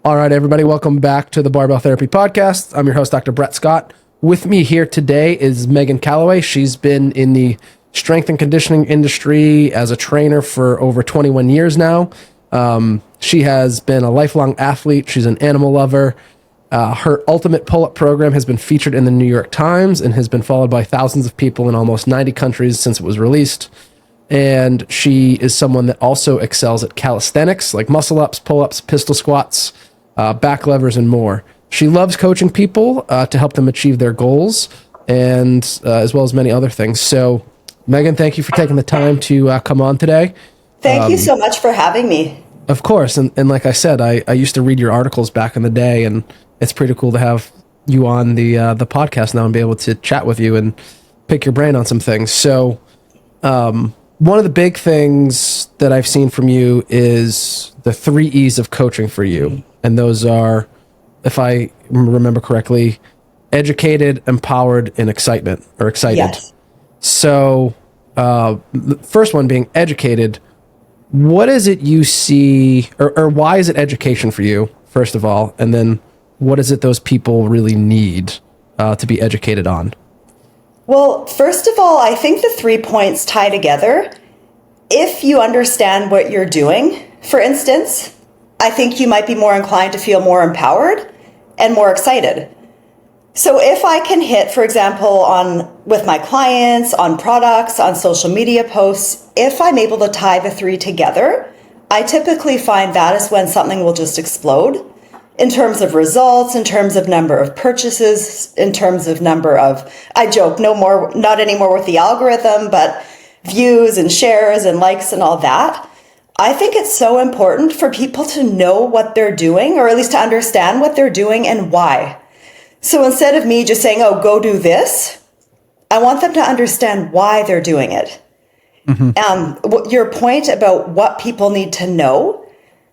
All right, everybody, welcome back to the Barbell Therapy Podcast. I'm your host, Dr. Brett Scott. With me here today is Meghan Callaway. She's been in the strength and conditioning industry as a trainer for over 21 years now. She has been a lifelong athlete. She's an animal lover. Her Ultimate Pull-Up program has been featured in the New York Times and has been followed by thousands of people in almost 90 countries since it was released. And she is someone that also excels at calisthenics, like muscle-ups, pull-ups, pistol squats, back levers, and more. She loves coaching people to help them achieve their goals, and as well as many other things. So, Meghan, thank you for taking the time to come on today. Thank you so much for having me. Of course, and like I said, I used to read your articles back in the day, and it's pretty cool to have you on the podcast now and be able to chat with you and pick your brain on some things. So, one of the big things that I've seen from you is the 3 E's of coaching for you. And those are, if I remember correctly, educated, empowered, and excited. Yes. So, the first one being educated, what is it you see, or why is it education for you, first of all? And then what is it those people really need to be educated on? Well, first of all, I think the 3 points tie together. If you understand what you're doing, for instance, I think you might be more inclined to feel more empowered and more excited. So if I can hit, for example, with my clients, on products, on social media posts, if I'm able to tie the 3 together, I typically find that is when something will just explode in terms of results, in terms of number of purchases, in terms of I joke, not anymore with the algorithm, but views and shares and likes and all that. I think it's so important for people to know what they're doing, or at least to understand what they're doing and why. So instead of me just saying, oh, go do this, I want them to understand why they're doing it. Mm-hmm. Your point about what people need to know.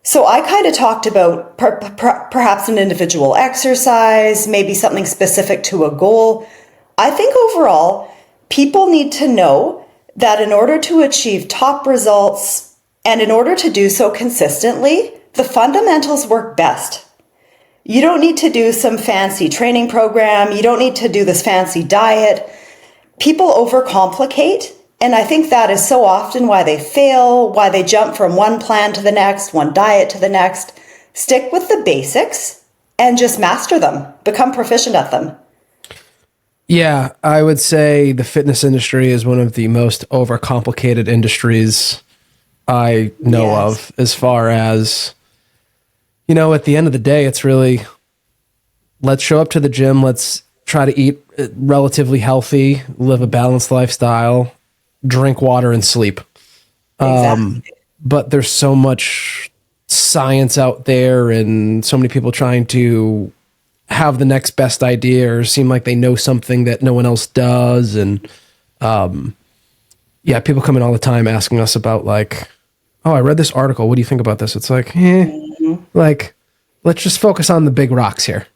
So I kind of talked about perhaps an individual exercise, maybe something specific to a goal. I think overall, people need to know that in order to achieve top results, and in order to do so consistently, the fundamentals work best. You don't need to do some fancy training program. You don't need to do this fancy diet. People overcomplicate. And I think that is so often why they fail, why they jump from one plan to the next, one diet to the next. Stick with the basics and just master them. Become proficient at them. Yeah, I would say the fitness industry is one of the most overcomplicated industries I know of, as far as, at the end of the day, it's really, let's show up to the gym. Let's try to eat relatively healthy, live a balanced lifestyle, drink water, and sleep. Exactly. But there's so much science out there and so many people trying to have the next best idea or seem like they know something that no one else does. And people come in all the time asking us about like, oh, I read this article. What do you think about this? It's like, let's just focus on the big rocks here.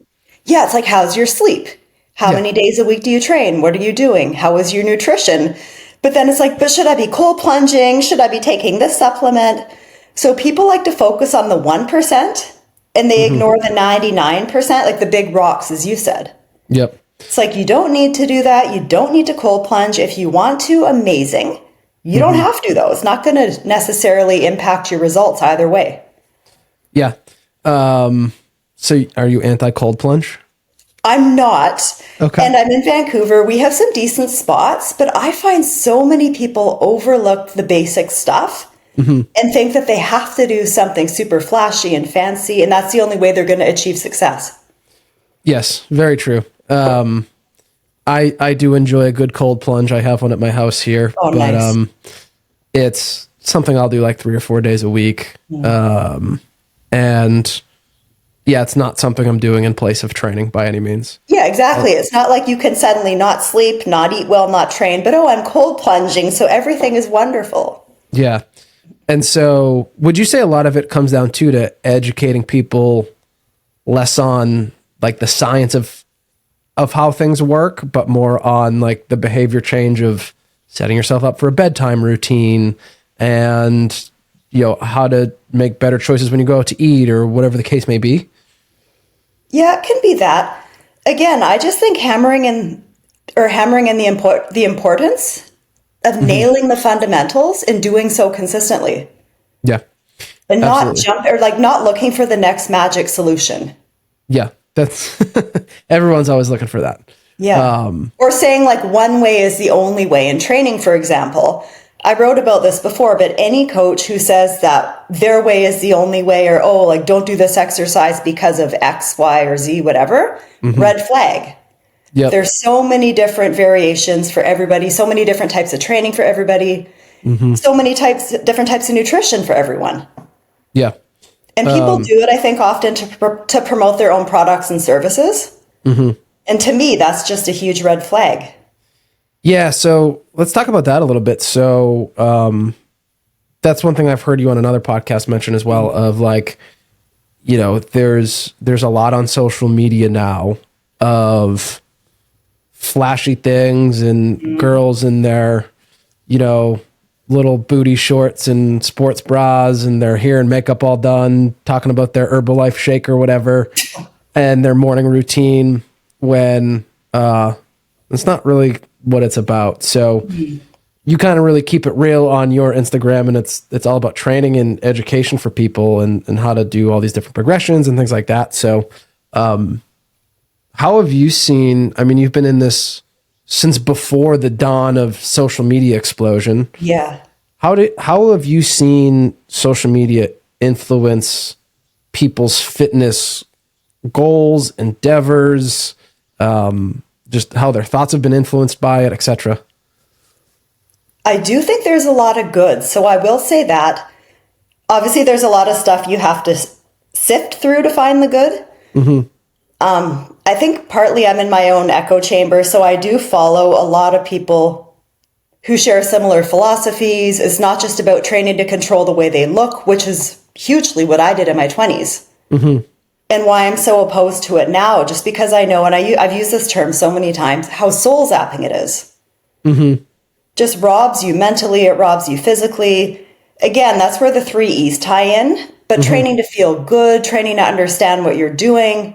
Yeah, it's like, how's your sleep? How many days a week do you train? What are you doing? How is your nutrition? But then it's like, but should I be cold plunging? Should I be taking this supplement? So people like to focus on the 1% and they ignore the 99%, like the big rocks, as you said. Yep. It's like, you don't need to do that. You don't need to cold plunge. If you want to, amazing. You don't have to, though. It's not going to necessarily impact your results either way. Yeah. So are you anti-cold plunge? I'm not. Okay. And I'm in Vancouver. We have some decent spots, but I find so many people overlook the basic stuff and think that they have to do something super flashy and fancy, and that's the only way they're going to achieve success. Yes, very true. I do enjoy a good cold plunge. I have one at my house here, but nice. It's something I'll do like 3 or 4 days a week. And yeah, it's not something I'm doing in place of training by any means. Yeah, exactly. It's not like you can suddenly not sleep, not eat well, not train, but I'm cold plunging, so everything is wonderful. Yeah. And so would you say a lot of it comes down to educating people less on like the science of how things work, but more on like the behavior change of setting yourself up for a bedtime routine and, how to make better choices when you go out to eat or whatever the case may be? Yeah, it can be that. Again, I just think hammering in the importance of nailing the fundamentals and doing so consistently, Yeah, and absolutely. not looking for the next magic solution. Yeah, that's everyone's always looking for that. Yeah. Or saying like one way is the only way. In training, for example, I wrote about this before, but any coach who says that their way is the only way, or, oh, like, don't do this exercise because of X, Y, or Z, whatever, red flag. Yep. There's so many different variations for everybody, so many different types of training for everybody, so many different types of nutrition for everyone. Yeah. And people do it, I think, often to promote their own products and services. And to me, that's just a huge red flag. Yeah. So let's talk about that a little bit. So that's one thing I've heard you on another podcast mention as well, of like, you know, there's a lot on social media now of flashy things and girls in their, you know, little booty shorts and sports bras and their hair and makeup all done, talking about their Herbalife shake or whatever, and their morning routine, when it's not really what it's about. So you kind of really keep it real on your Instagram, and it's all about training and education for people, and how to do all these different progressions and things like that. So how have you seen, I mean, you've been in this since before the dawn of social media explosion. Yeah. How have you seen social media influence people's fitness goals, endeavors, just how their thoughts have been influenced by it, etc.? I do think there's a lot of good. So I will say that. Obviously, there's a lot of stuff you have to sift through to find the good. I think partly I'm in my own echo chamber, so I do follow a lot of people who share similar philosophies. It's not just about training to control the way they look, which is hugely what I did in my 20s. And why I'm so opposed to it now, just because I know, and I've used this term so many times, how soul zapping it is. Just robs you mentally, it robs you physically. Again, that's where the 3 E's tie in, but training to feel good, training to understand what you're doing,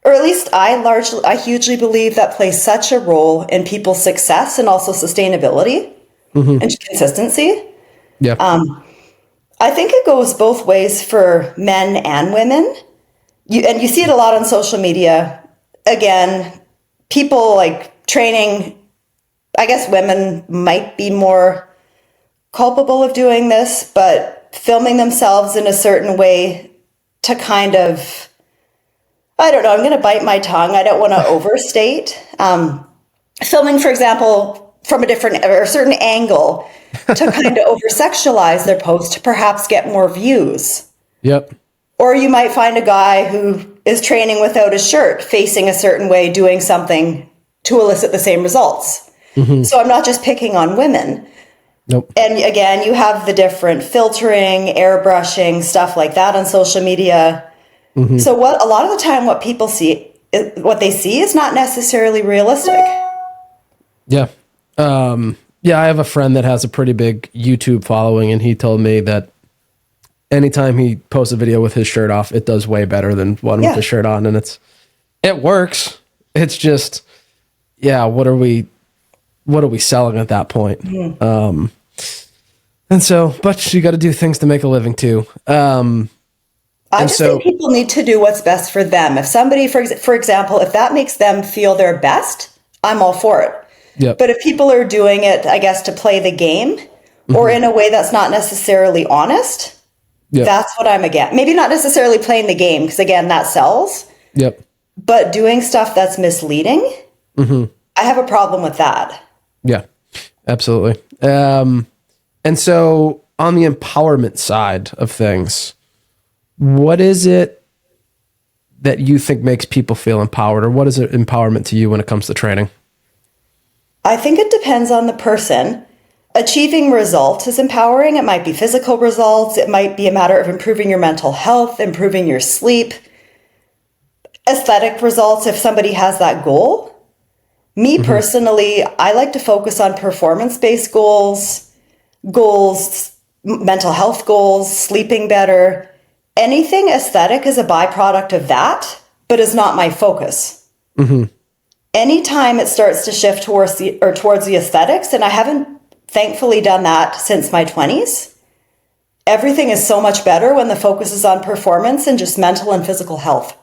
or at least I hugely believe that plays such a role in people's success and also sustainability and consistency. Yeah. I think it goes both ways for men and women. You see it a lot on social media. Again, people like training, I guess women might be more culpable of doing this, but filming themselves in a certain way to kind of, I don't know, I'm going to bite my tongue. I don't want to overstate. Filming, for example, from a certain angle to kind of over-sexualize their post to perhaps get more views. Yep. Or you might find a guy who is training without a shirt, facing a certain way, doing something to elicit the same results. So I'm not just picking on women. Nope. And again, you have the different filtering, airbrushing, stuff like that on social media. So a lot of the time what people see, what they see is not necessarily realistic. Yeah. Yeah, I have a friend that has a pretty big YouTube following, and he told me that anytime he posts a video with his shirt off, it does way better than one with the shirt on. And it works. It's just, yeah, what are we selling at that point? And so, but you got to do things to make a living too. I just think people need to do what's best for them. If somebody, for example, if that makes them feel their best, I'm all for it. Yep. But if people are doing it, I guess, to play the game or in a way that's not necessarily honest, that's what I'm against. Maybe not necessarily playing the game, because again, that sells. Yep. But doing stuff that's misleading, I have a problem with that. Yeah, absolutely. And so on the empowerment side of things, what is it that you think makes people feel empowered, or what is empowerment to you when it comes to training? I think it depends on the person. Achieving results is empowering. It might be physical results. It might be a matter of improving your mental health, improving your sleep. Aesthetic results, if somebody has that goal. Me personally, I like to focus on performance-based goals, mental health goals, sleeping better. Anything aesthetic is a byproduct of that, but is not my focus. Anytime it starts to shift towards the aesthetics, and I haven't thankfully done that since my 20s, everything is so much better when the focus is on performance and just mental and physical health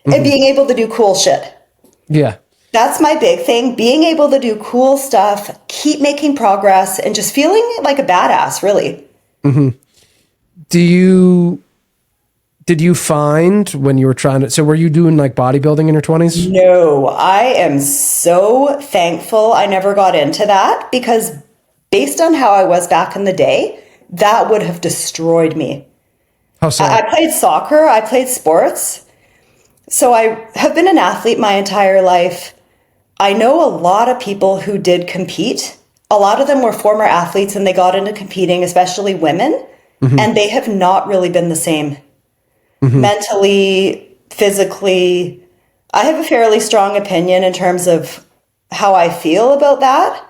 and being able to do cool shit. Yeah. That's my big thing. Being able to do cool stuff, keep making progress, and just feeling like a badass, really. Did you find when you were trying to, so were you doing like bodybuilding in your 20s? No, I am so thankful I never got into that, because based on how I was back in the day, that would have destroyed me. How so? I played soccer, I played sports. So I have been an athlete my entire life. I know a lot of people who did compete. A lot of them were former athletes and they got into competing, especially women, and they have not really been the same. Mentally, physically. I have a fairly strong opinion in terms of how I feel about that.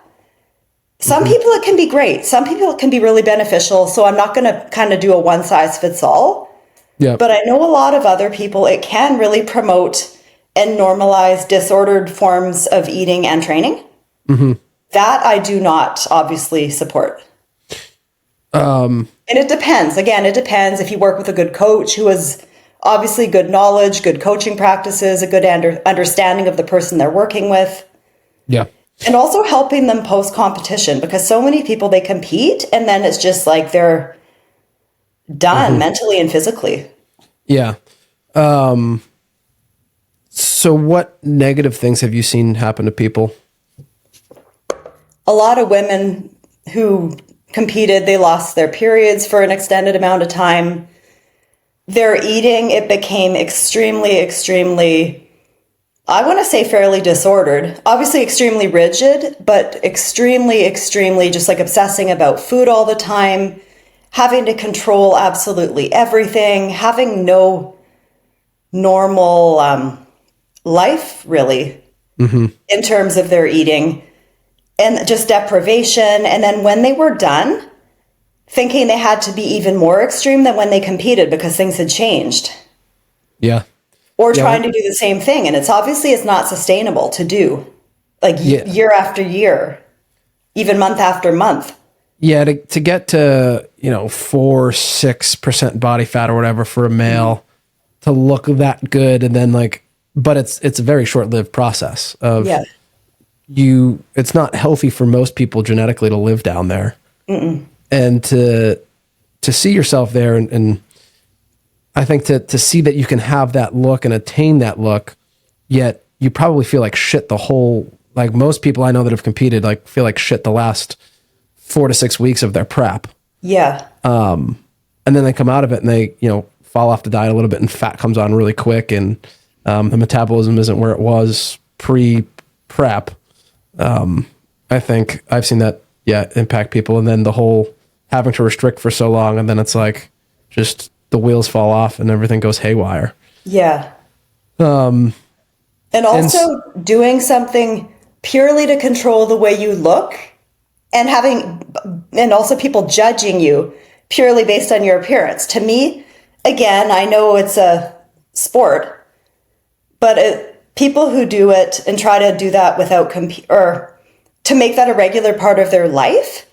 Some people it can be great. Some people it can be really beneficial. So I'm not going to kind of do a one size fits all. Yeah. But I know a lot of other people, it can really promote and normalize disordered forms of eating and training. That I do not obviously support. And it depends. Again, it depends if you work with a good coach who has obviously good knowledge, good coaching practices, a good understanding of the person they're working with. Yeah. And also helping them post-competition, because so many people, they compete and then it's just like they're done mentally and physically. Yeah. So what negative things have you seen happen to people? A lot of women who competed, they lost their periods for an extended amount of time. Their eating, it became extremely, I want to say fairly disordered. Obviously extremely rigid, but extremely just like obsessing about food all the time, having to control absolutely everything, having no normal life really in terms of their eating, and just deprivation. And then when they were done, thinking they had to be even more extreme than when they competed because things had changed. Yeah. Or trying to do the same thing. And it's not sustainable to do like year after year, even month after month. Yeah. To get to, 4-6% body fat or whatever for a male to look that good. And then but it's a very short-lived process of it's not healthy for most people genetically to live down there. And to see yourself there and I think to see that you can have that look and attain that look, yet you probably feel like shit most people I know that have competed feel like shit the last 4 to 6 weeks of their prep. Yeah. And then they come out of it and they, fall off the diet a little bit and fat comes on really quick and the metabolism isn't where it was pre-prep. I think I've seen that, impact people. And then the whole having to restrict for so long and then it's like just the wheels fall off and everything goes haywire. Yeah. And also doing something purely to control the way you look and also people judging you purely based on your appearance. To me, again, I know it's a sport, but people who do it and try to do that without or to make that a regular part of their life,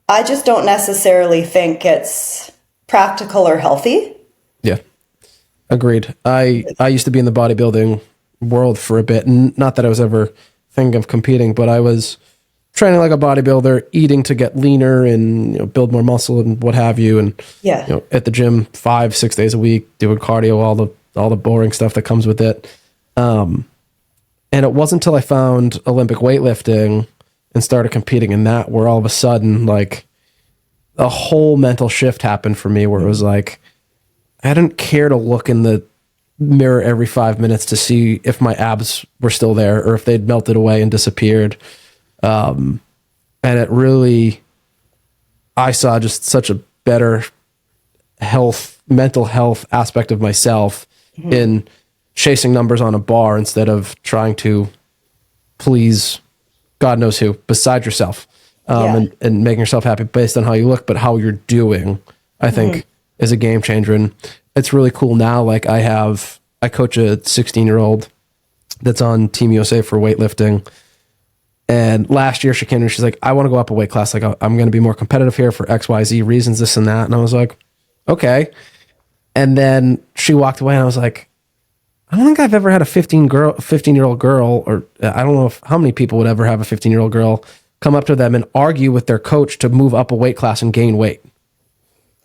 I just don't necessarily think it's practical or healthy. Yeah. Agreed. I used to be in the bodybuilding world for a bit, and not that I was ever thinking of competing, but I was training like a bodybuilder, eating to get leaner and build more muscle and what have you, and at the gym 5-6 days a week, doing cardio, all the boring stuff that comes with it. And it wasn't until I found Olympic weightlifting and started competing in that where all of a sudden a whole mental shift happened for me where it was like I didn't care to look in the mirror every 5 minutes to see if my abs were still there or if they'd melted away and disappeared. And it really, I saw just such a better mental health aspect of myself in chasing numbers on a bar instead of trying to please God knows who beside yourself. And making yourself happy based on how you look, but how you're doing, I think is a game changer. And it's really cool now. I have I coach a 16-year-old that's on Team USA for weightlifting. And last year she came to me, she's like, I want to go up a weight class. Like, I'm going to be more competitive here for XYZ reasons, this and that. And I was like, okay. And then she walked away and I was like, I don't think I've ever had a 15-year-old girl, or I don't know how many people would ever have a 15-year-old girl come up to them and argue with their coach to move up a weight class and gain weight.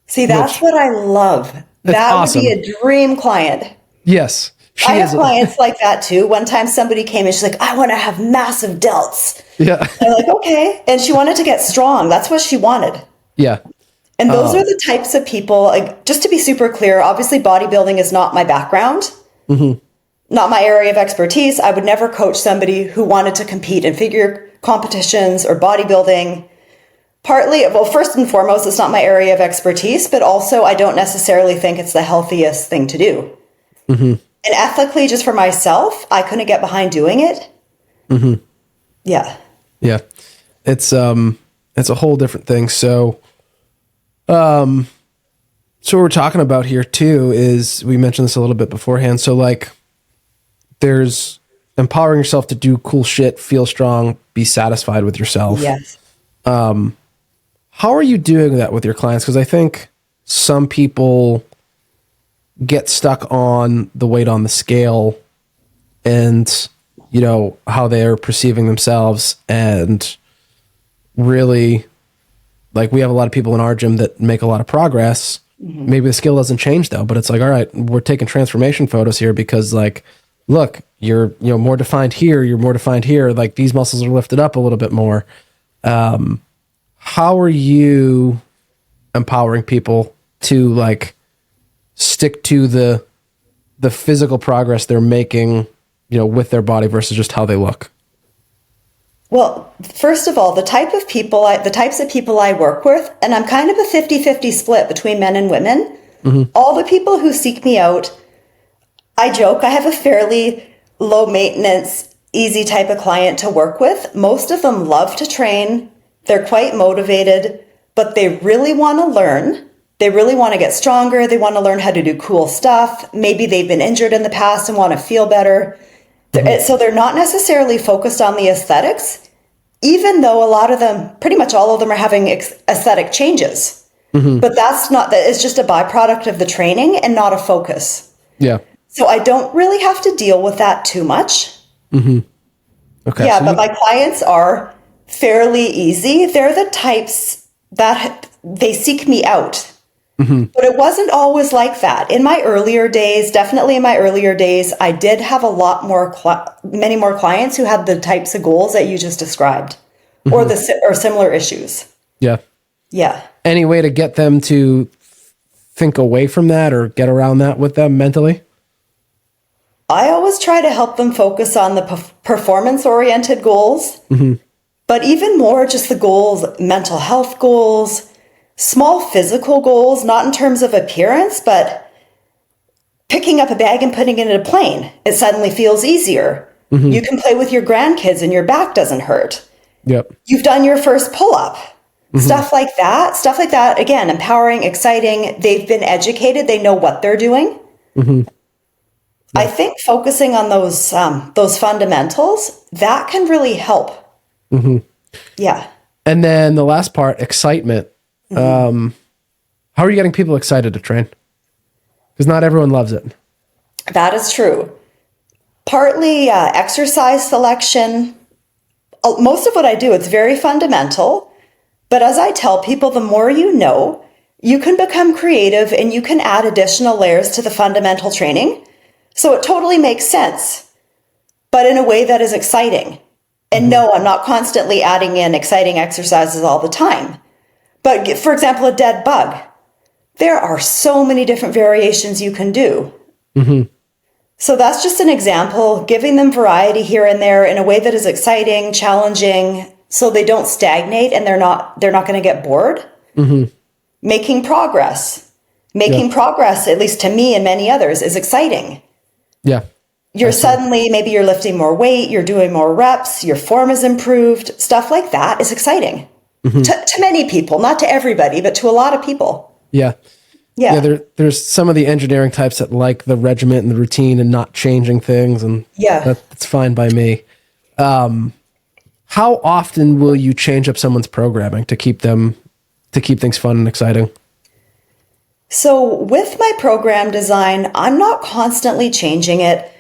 See, that's what I love. That awesome. would be a dream client. Yes. I have clients like that too. One time somebody came and she's like, I want to have massive delts. Yeah. I'm like, okay. And she wanted to get strong. That's what she wanted. Yeah. And those are the types of people, like, just to be super clear, obviously bodybuilding is not my background, not my area of expertise. I would never coach somebody who wanted to compete in figure competitions or bodybuilding. Partly, well, first and foremost, it's not my area of expertise, but also I don't necessarily think it's the healthiest thing to do. And ethically, just for myself, I couldn't get behind doing it. Yeah. Yeah. It's a whole different thing. So what we're talking about here too is, we mentioned this a little bit beforehand. So like, there's empowering yourself to do cool shit, feel strong, be satisfied with yourself. Yes. How are you doing that with your clients? Because I think some people get stuck on the weight on the scale and, you know, how they're perceiving themselves. And really, like, we have a lot of people in our gym that make a lot of progress. Maybe the scale doesn't change though, but it's like, all right, we're taking transformation photos here because, like, look, you're, you know, more defined here, you're more defined here. Like, these muscles are lifted up a little bit more. How are you empowering people to, like, stick to the physical progress they're making, you know, with their body versus just how they look? Well, first of all, the types of people I work with, and I'm kind of a 50-50 split between men and women. All the people who seek me out, I joke, I have a fairly low maintenance, easy type of client to work with. Most of them love to train. They're quite motivated, but they really want to learn. They really want to get stronger. They want to learn how to do cool stuff. Maybe they've been injured in the past and want to feel better. So they're not necessarily focused on the aesthetics, even though a lot of them, pretty much all of them, are having aesthetic changes. But it's just a byproduct of the training and not a focus. Yeah. So I don't really have to deal with that too much. Okay. Yeah, so but my clients are fairly easy. They're the types that they seek me out. But it wasn't always like that. In my earlier days, definitely in my earlier days, I did have many more clients who had the types of goals that you just described, or similar issues. Yeah. Yeah. Any way to get them to think away from that or get around that with them mentally? I always try to help them focus on the performance-oriented goals, but even more just the goals, mental health goals, small physical goals, not in terms of appearance, but picking up a bag and putting it in a plane. It suddenly feels easier. You can play with your grandkids and your back doesn't hurt. Yep. You've done your first pull-up. Stuff like that. Again, empowering, exciting. They've been educated. They know what they're doing. I think focusing on those fundamentals, that can really help. Yeah. And then the last part, excitement. How are you getting people excited to train? Because not everyone loves it. That is true. Partly exercise selection. Most of what I do, it's very fundamental. But as I tell people, the more you know, you can become creative and you can add additional layers to the fundamental training. So it totally makes sense, but in a way that is exciting. And no, I'm not constantly adding in exciting exercises all the time. But for example, a dead bug. There are so many different variations you can do. So that's just an example, giving them variety here and there in a way that is exciting, challenging, so they don't stagnate and they're not going to get bored. Making progress. Making progress, at least to me and many others, is exciting. Yeah. Maybe you're lifting more weight, you're doing more reps, your form is improved. Stuff like that is exciting to many people, not to everybody, but to a lot of people. Yeah. Yeah. There's some of the engineering types that like the regiment and the routine and not changing things, and that's fine by me. How often will you change up someone's programming to keep things fun and exciting? So with my program design, I'm not constantly changing it.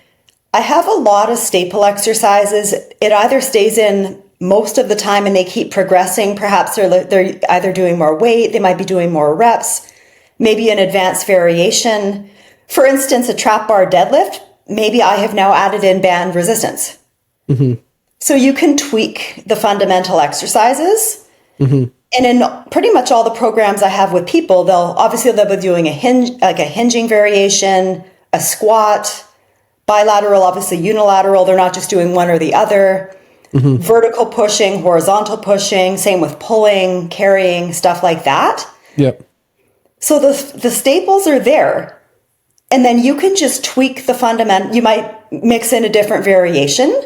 I have a lot of staple exercises. It either stays in most of the time and they keep progressing. Perhaps they're either doing more weight, they might be doing more reps, maybe an advanced variation. For instance, a trap bar deadlift, maybe I have now added in band resistance. Mm-hmm. So you can tweak the fundamental exercises. Mm-hmm. And in pretty much all the programs I have with people, they'll be doing a hinging variation, a squat, bilateral, obviously unilateral. They're not just doing one or the other. Mm-hmm. Vertical pushing, horizontal pushing, same with pulling, carrying, stuff like that. Yep. So the staples are there. And then you can just tweak the fundament. You might mix in a different variation.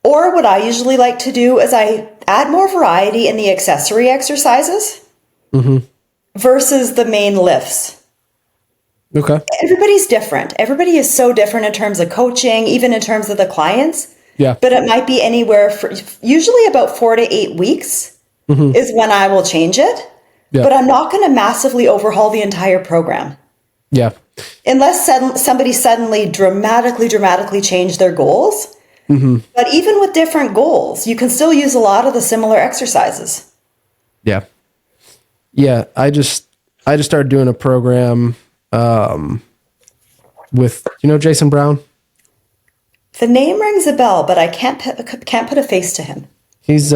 Or what I usually like to do is I add more variety in the accessory exercises versus the main lifts. Okay. Everybody's different. Everybody is so different in terms of coaching, even in terms of the clients. Yeah. But it might be anywhere for usually about 4 to 8 weeks is when I will change it. Yeah. But I'm not going to massively overhaul the entire program. Yeah. Unless somebody suddenly dramatically change their goals. Mm-hmm. But even with different goals, you can still use a lot of the similar exercises. Yeah. Yeah. I just started doing a program with, Jason Brown? The name rings a bell, but I can't put a face to him. He's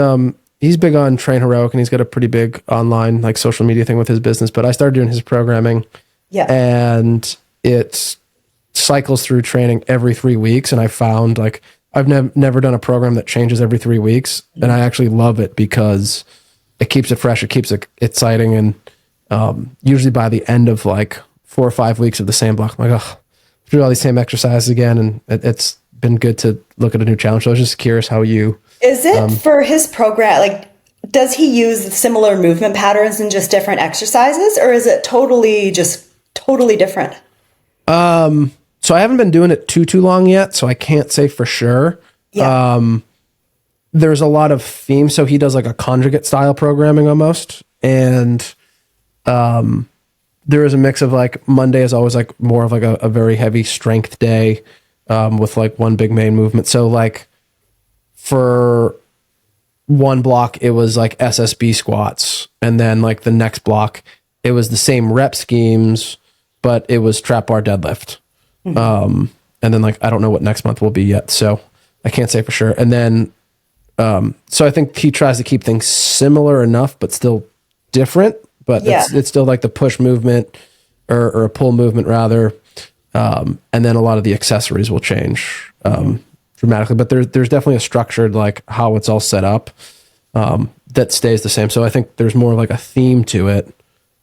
big on Train Heroic, and he's got a pretty big online social media thing with his business, but I started doing his programming. Yeah. And it cycles through training every 3 weeks, and I found I've never done a program that changes every 3 weeks, and I actually love it because it keeps it fresh, it keeps it exciting, and usually by the end of 4 or 5 weeks of the same block, I'm like, oh, do all these same exercises again, and it's been good to look at a new challenge. So I was just curious how you... Is it for his program, does he use similar movement patterns and just different exercises, or is it totally different? So I haven't been doing it too long yet, so I can't say for sure. Yeah. There's a lot of themes. So he does a conjugate style programming almost. And there is a mix of Monday is always more of a very heavy strength day with one big main movement. So for one block, it was SSB squats. And then the next block, it was the same rep schemes, but it was trap bar deadlift. Mm-hmm. And then I don't know what next month will be yet, so I can't say for sure. And then, so I think he tries to keep things similar enough, but still different, but it's still the push movement or a pull movement rather. And then a lot of the accessories will change, dramatically, but there's definitely a structured, how it's all set up, that stays the same. So I think there's more a theme to it.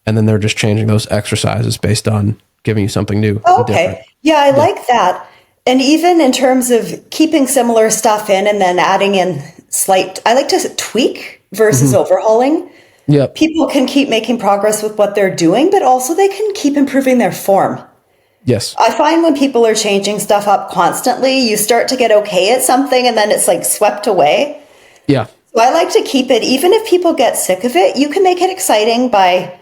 And then they're just changing those exercises based on giving you something new. Oh, okay. Different. Yeah, I like that. And even in terms of keeping similar stuff in and then adding in I like to tweak versus overhauling. Yep. People can keep making progress with what they're doing, but also they can keep improving their form. Yes. I find when people are changing stuff up constantly, you start to get okay at something and then it's swept away. Yeah. So I like to keep it, even if people get sick of it, you can make it exciting by...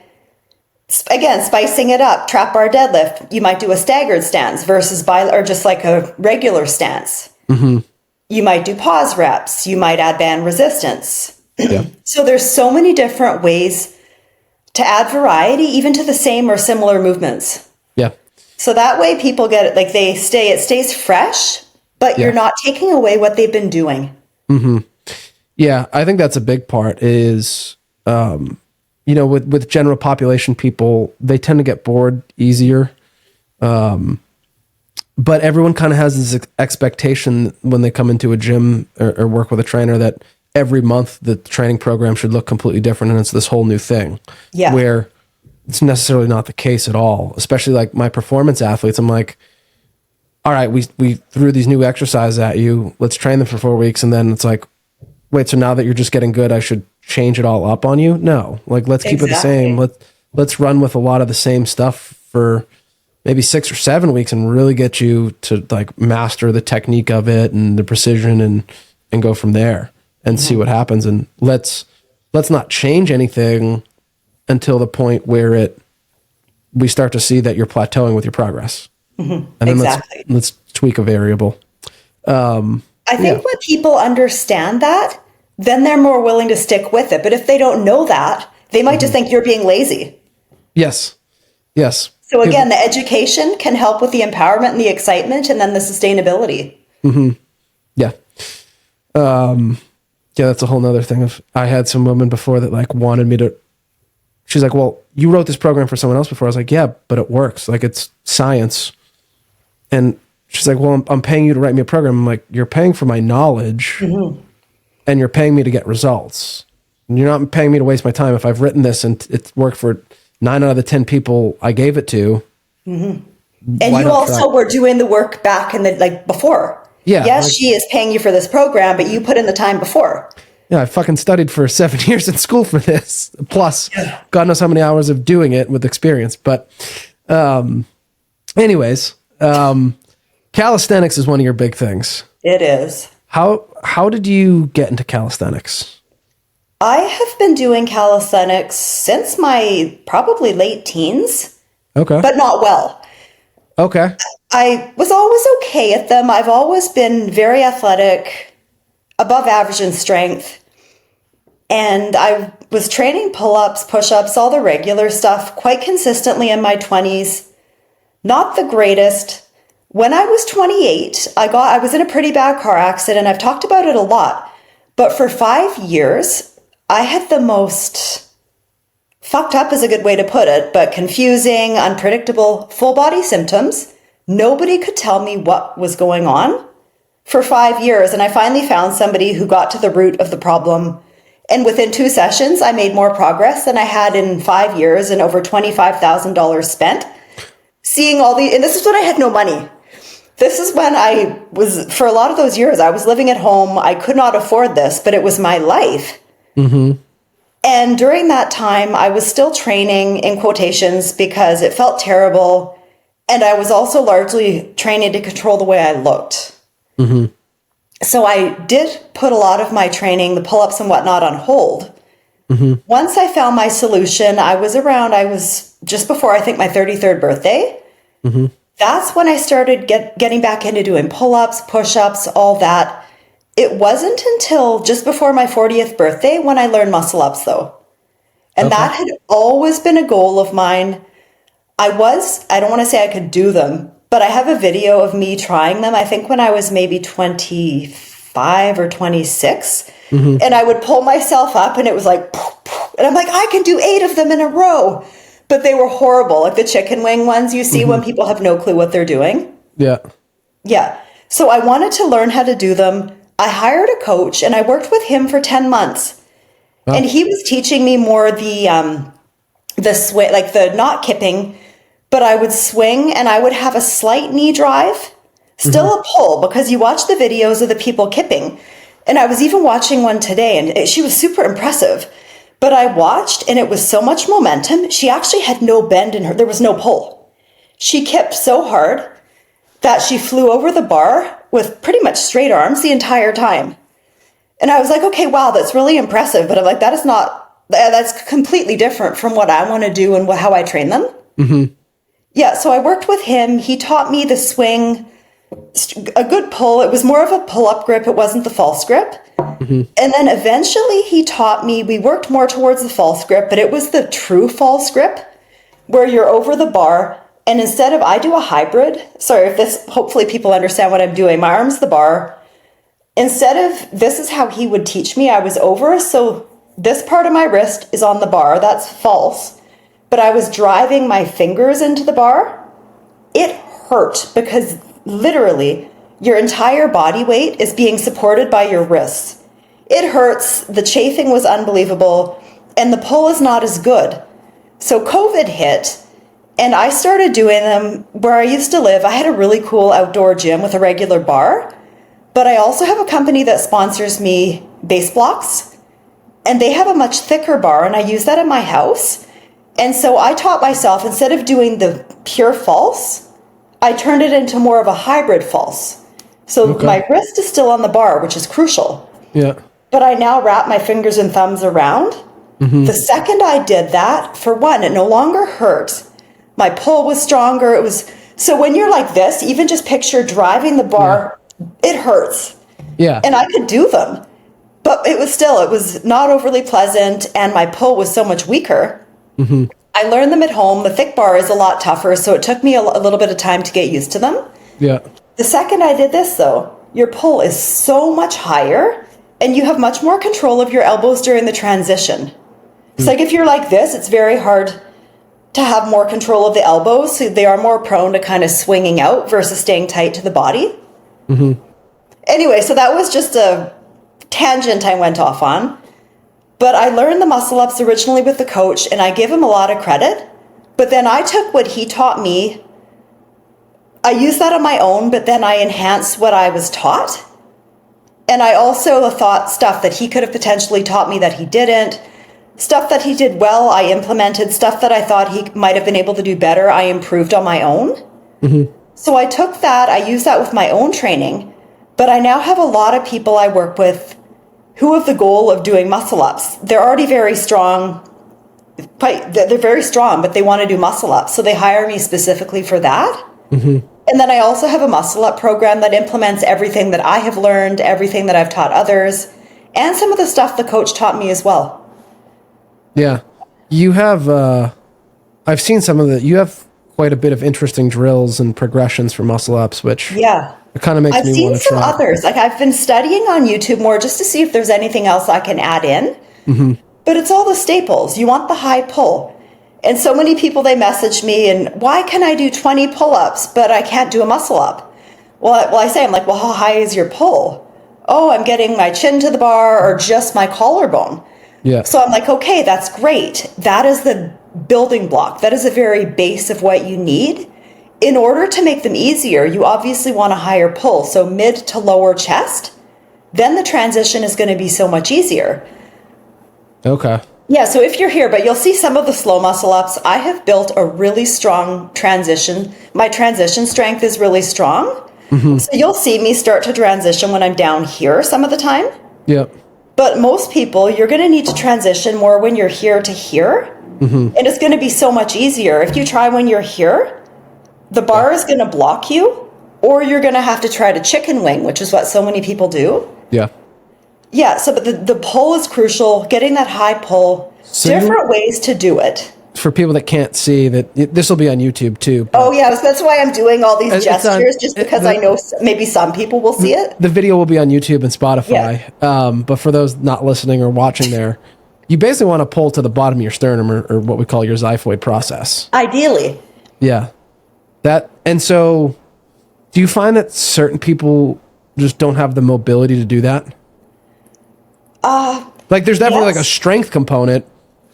Again, spicing it up, trap bar deadlift. You might do a staggered stance versus or just a regular stance. Mm-hmm. You might do pause reps. You might add band resistance. Yeah. So there's so many different ways to add variety, even to the same or similar movements. Yeah. So that way people get it, it stays fresh, but you're not taking away what they've been doing. Mm-hmm. Yeah, I think that's a big part is... with general population people, they tend to get bored easier. But everyone kind of has this expectation when they come into a gym or work with a trainer that every month the training program should look completely different and it's this whole new thing. Yeah. Where it's necessarily not the case at all. Especially my performance athletes, I'm all right, we threw these new exercises at you. Let's train them for 4 weeks. And then it's wait, so now that you're just getting good, I should change it all up on you? No, let's keep it the same. let's run with a lot of the same stuff for maybe 6 or 7 weeks and really get you to like master the technique of it and the precision and go from there and see what happens. And let's not change anything until the point where we start to see that you're plateauing with your progress. And then Exactly. let's tweak a variable. I think when people understand that, then they're more willing to stick with it. But if they don't know that, they might just think you're being lazy. Yes. So again, the education can help with the empowerment and the excitement and then the sustainability. Yeah. Yeah, that's a whole nother thing. I had some women before that like wanted me to, she's like, well, you wrote this program for someone else before. I was like, yeah, but it works. Like it's science. And she's like, well, I'm paying you to write me a program. I'm like, you're paying for my knowledge and you're paying me to get results. And you're not paying me to waste my time. If I've written this and it's worked for 9 out of the 10 people I gave it to. And you also were doing the work back in the, before. Yeah. Yes, she is paying you for this program, but you put in the time before. Yeah, I fucking studied for 7 years in school for this. Plus, God knows how many hours of doing it with experience. But anyways, calisthenics is one of your big things. It is. How did you get into calisthenics? I have been doing calisthenics since my probably late teens. Okay. But not well. Okay. I was always okay at them. I've always been very athletic, above average in strength. And I was training pull-ups, push-ups, all the regular stuff quite consistently in my 20s. Not the greatest. When I was 28, I was in a pretty bad car accident. I've talked about it a lot. But for 5 years, I had the most fucked up is a good way to put it, but confusing, unpredictable, full body symptoms. Nobody could tell me what was going on for 5 years. And I finally found somebody who got to the root of the problem. And within 2 sessions, I made more progress than I had in 5 years and over $25,000 spent. Seeing and this is when I had no money. This is when for a lot of those years, I was living at home. I could not afford this, but it was my life. And during that time, I was still training in quotations because it felt terrible. And I was also largely training to control the way I looked. So I did put a lot of my training, the pull-ups and whatnot, on hold. Once I found my solution, I was just before, I think, my 33rd birthday. That's when I started getting back into doing pull-ups, push-ups, all that. It wasn't until just before my 40th birthday when I learned muscle-ups, though. And that had always been a goal of mine. I don't want to say I could do them, but I have a video of me trying them, I think when I was maybe 25 or 26. And I would pull myself up and it was like, and I'm like, I can do 8 of them in a row. But they were horrible, like the chicken wing ones you see when people have no clue what they're doing. Yeah. So I wanted to learn how to do them. I hired a coach and I worked with him for 10 months. And he was teaching me more the swing, like the not kipping, but I would swing and I would have a slight knee drive, still a pull, because you watch the videos of the people kipping. And I was even watching one today and she was super impressive. But I watched and it was so much momentum. She actually had no bend in her. There was no pull. She kipped so hard that she flew over the bar with pretty much straight arms the entire time. And I was like, okay, wow, that's really impressive. But I'm like, that's completely different from what I want to do and how I train them. Yeah, so I worked with him. He taught me the swing, a good pull. It was more of a pull-up grip. It wasn't the false grip. And then eventually he taught me, we worked more towards the false grip, but it was the true false grip where you're over the bar. And instead of, I do a hybrid. Sorry, hopefully people understand what I'm doing. My arm's the bar. Instead of, this is how he would teach me. I was over. So this part of my wrist is on the bar. That's false. But I was driving my fingers into the bar. It hurt because literally your entire body weight is being supported by your wrists. It hurts. The chafing was unbelievable. And the pull is not as good. So COVID hit. And I started doing them where I used to live. I had a really cool outdoor gym with a regular bar. But I also have a company that sponsors me base blocks. And they have a much thicker bar. And I use that in my house. And so I taught myself, instead of doing the pure false, I turned it into more of a hybrid false. So my wrist is still on the bar, which is crucial. Yeah. But I now wrap my fingers and thumbs around. The second I did that, for one, it no longer hurt. My pull was stronger. It was so when you're like this, even just picture driving the bar, it hurts. Yeah. And I could do them. But it was not overly pleasant, and my pull was so much weaker. I learned them at home. The thick bar is a lot tougher, so it took me a little bit of time to get used to them. Yeah. The second I did this, though, your pull is so much higher, and you have much more control of your elbows during the transition. It's like if you're like this, it's very hard to have more control of the elbows, so they are more prone to kind of swinging out versus staying tight to the body. Anyway, so that was just a tangent I went off on. But I learned the muscle ups originally with the coach, and I give him a lot of credit. But then I took what he taught me, I used that on my own, but then I enhanced what I was taught. And I also thought stuff that he could have potentially taught me that he didn't. Stuff that he did well, I implemented. Stuff that I thought he might have been able to do better, I improved on my own. So I took that, I used that with my own training. But I now have a lot of people I work with who have the goal of doing muscle ups. They're already very strong. They're very strong, but they want to do muscle ups. So they hire me specifically for that. And then I also have a muscle up program that implements everything that I have learned, everything that I've taught others, and some of the stuff the coach taught me as well. Yeah. You have, I've seen some of you have quite a bit of interesting drills and progressions for muscle ups, which it kind of makes me want to try. I've seen some others. Like I've been studying on YouTube more just to see if there's anything else I can add in. But it's all the staples. You want the high pull. And so many people, they message me, and why can I do 20 pull-ups, but I can't do a muscle up? Well, I say, I'm like, well, how high is your pull? Oh, I'm getting my chin to the bar or just my collarbone. Yeah. So I'm like, okay, that's great. That is the building block. That is the very base of what you need. In order to make them easier, you obviously want a higher pull. So mid to lower chest, then the transition is going to be so much easier. Okay. Yeah, so if you're here, but you'll see some of the slow muscle ups. I have built a really strong transition. My transition strength is really strong. So you'll see me start to transition when I'm down here some of the time. Yep. But most people, you're going to need to transition more when you're here to here. And it's going to be so much easier. If you try when you're here, the bar is going to block you, or you're going to have to try to chicken wing, which is what so many people do. Yeah. Yeah, so but the pull is crucial, getting that high pull, different ways to do it. For people that can't see, that this will be on YouTube too. Oh, yeah, that's why I'm doing all these gestures, just because I know maybe some people will see it. The video will be on YouTube and Spotify. But for those not listening or watching there, you basically want to pull to the bottom of your sternum, or what we call your xiphoid process. Ideally. Yeah. And so do you find that certain people just don't have the mobility to do that? Like there's definitely like a strength component.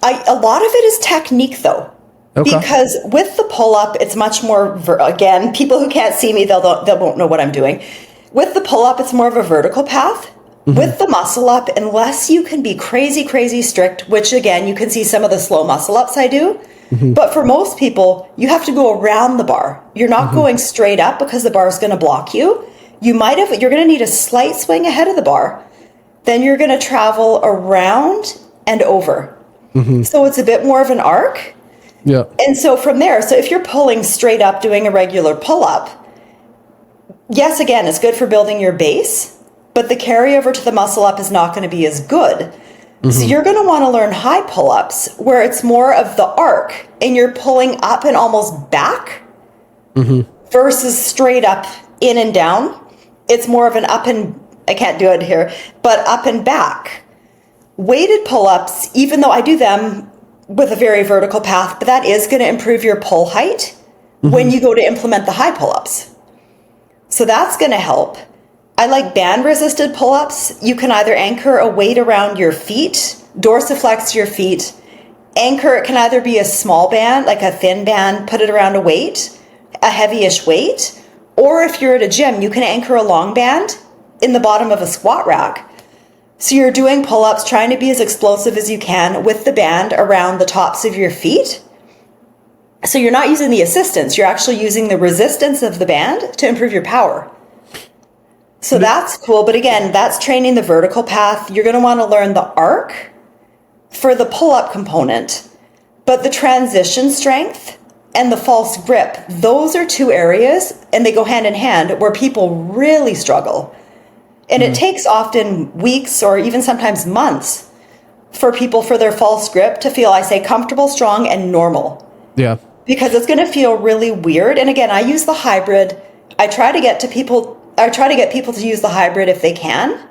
A lot of it is technique though. Okay. Because with the pull-up, it's much more, again, people who can't see me, they won't know what I'm doing. With the pull-up, it's more of a vertical path. With the muscle-up, unless you can be crazy, crazy strict, which again, you can see some of the slow muscle-ups I do. But for most people, you have to go around the bar. You're not going straight up because the bar is going to block you. You're going to need a slight swing ahead of the bar. Then you're going to travel around and over. So it's a bit more of an arc. Yeah. And so from there, so if you're pulling straight up, doing a regular pull-up, yes, again, it's good for building your base, but the carryover to the muscle up is not going to be as good. So you're going to want to learn high pull-ups where it's more of the arc and you're pulling up and almost back versus straight up, in and down. It's more of an up and, I can't do it here, but up and back. Weighted pull-ups, even though I do them with a very vertical path, but that is going to improve your pull height when you go to implement the high pull-ups. So that's going to help. I like band-resisted pull-ups. You can either anchor a weight around your feet, dorsiflex your feet. Anchor, it can either be a small band, like a thin band, put it around a weight, a heavyish weight, or if you're at a gym, you can anchor a long band in the bottom of a squat rack. So you're doing pull-ups, trying to be as explosive as you can with the band around the tops of your feet. So you're not using the assistance, you're actually using the resistance of the band to improve your power. So that's cool. But again, that's training the vertical path. You're going to want to learn the arc for the pull-up component. But the transition strength and the false grip, those are two areas, and they go hand in hand, where people really struggle. And it takes often weeks or even sometimes months for people, for their false grip to feel, I say, comfortable, strong, and normal. Yeah. Because it's going to feel really weird. And again, I use the hybrid. I try to get people to use the hybrid if they can.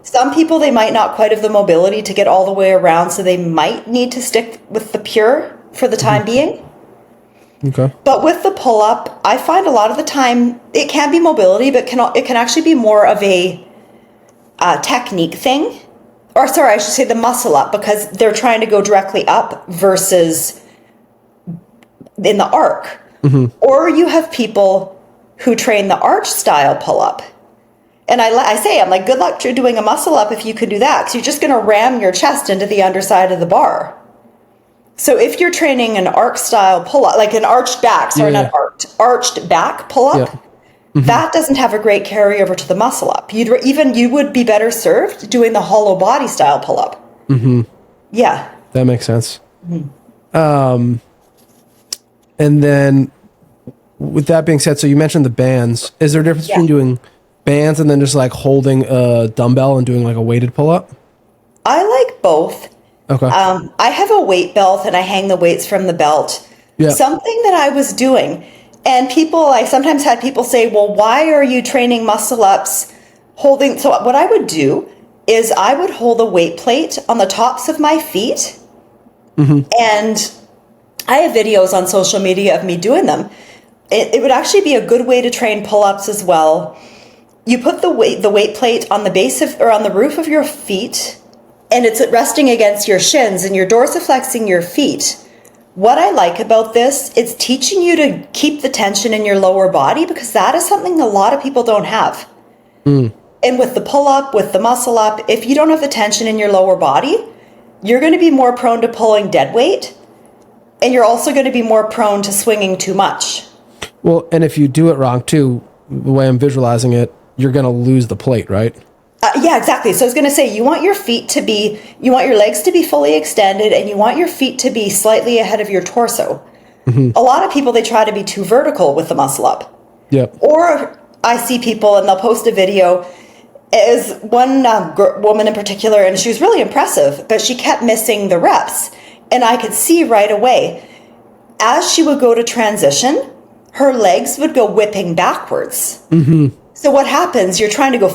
Some people, they might not quite have the mobility to get all the way around, so they might need to stick with the pure for the time being. Okay. But with the pull-up, I find a lot of the time it can be mobility, but it can actually be more of a technique thing. Or sorry, I should say the muscle up, because they're trying to go directly up versus in the arc. Or you have people who train the arch style pull-up. And I'm like, good luck doing a muscle up if you could do that, because you're just going to ram your chest into the underside of the bar. So if you're training an arc style pull-up, like an arched back, arched back pull-up, that doesn't have a great carryover to the muscle up. You would be better served doing the hollow body style pull-up. Yeah. That makes sense. And then with that being said, so you mentioned the bands. Is there a difference between doing bands and then just like holding a dumbbell and doing like a weighted pull-up? I like both. Okay. I have a weight belt and I hang the weights from the belt. Yeah. Something that I was doing, and I sometimes had people say, well, why are you training muscle ups holding? So what I would do is I would hold a weight plate on the tops of my feet. And I have videos on social media of me doing them. It would actually be a good way to train pull-ups as well. You put the weight plate on the base of, or on the roof of your feet, and it's resting against your shins, and you're dorsiflexing your feet. What I like about this, it's teaching you to keep the tension in your lower body, because that is something a lot of people don't have. And with the pull-up, with the muscle up, if you don't have the tension in your lower body, you're going to be more prone to pulling dead weight, and you're also going to be more prone to swinging too much. Well, and if you do it wrong too, the way I'm visualizing it, you're going to lose the plate, right? Yeah, exactly. So I was going to say, you want your legs to be fully extended, and you want your feet to be slightly ahead of your torso. A lot of people, they try to be too vertical with the muscle up. Yep. Or I see people and they'll post a video. Is one woman in particular, and she was really impressive, but she kept missing the reps. And I could see right away, as she would go to transition, her legs would go whipping backwards. So what happens, you're trying to go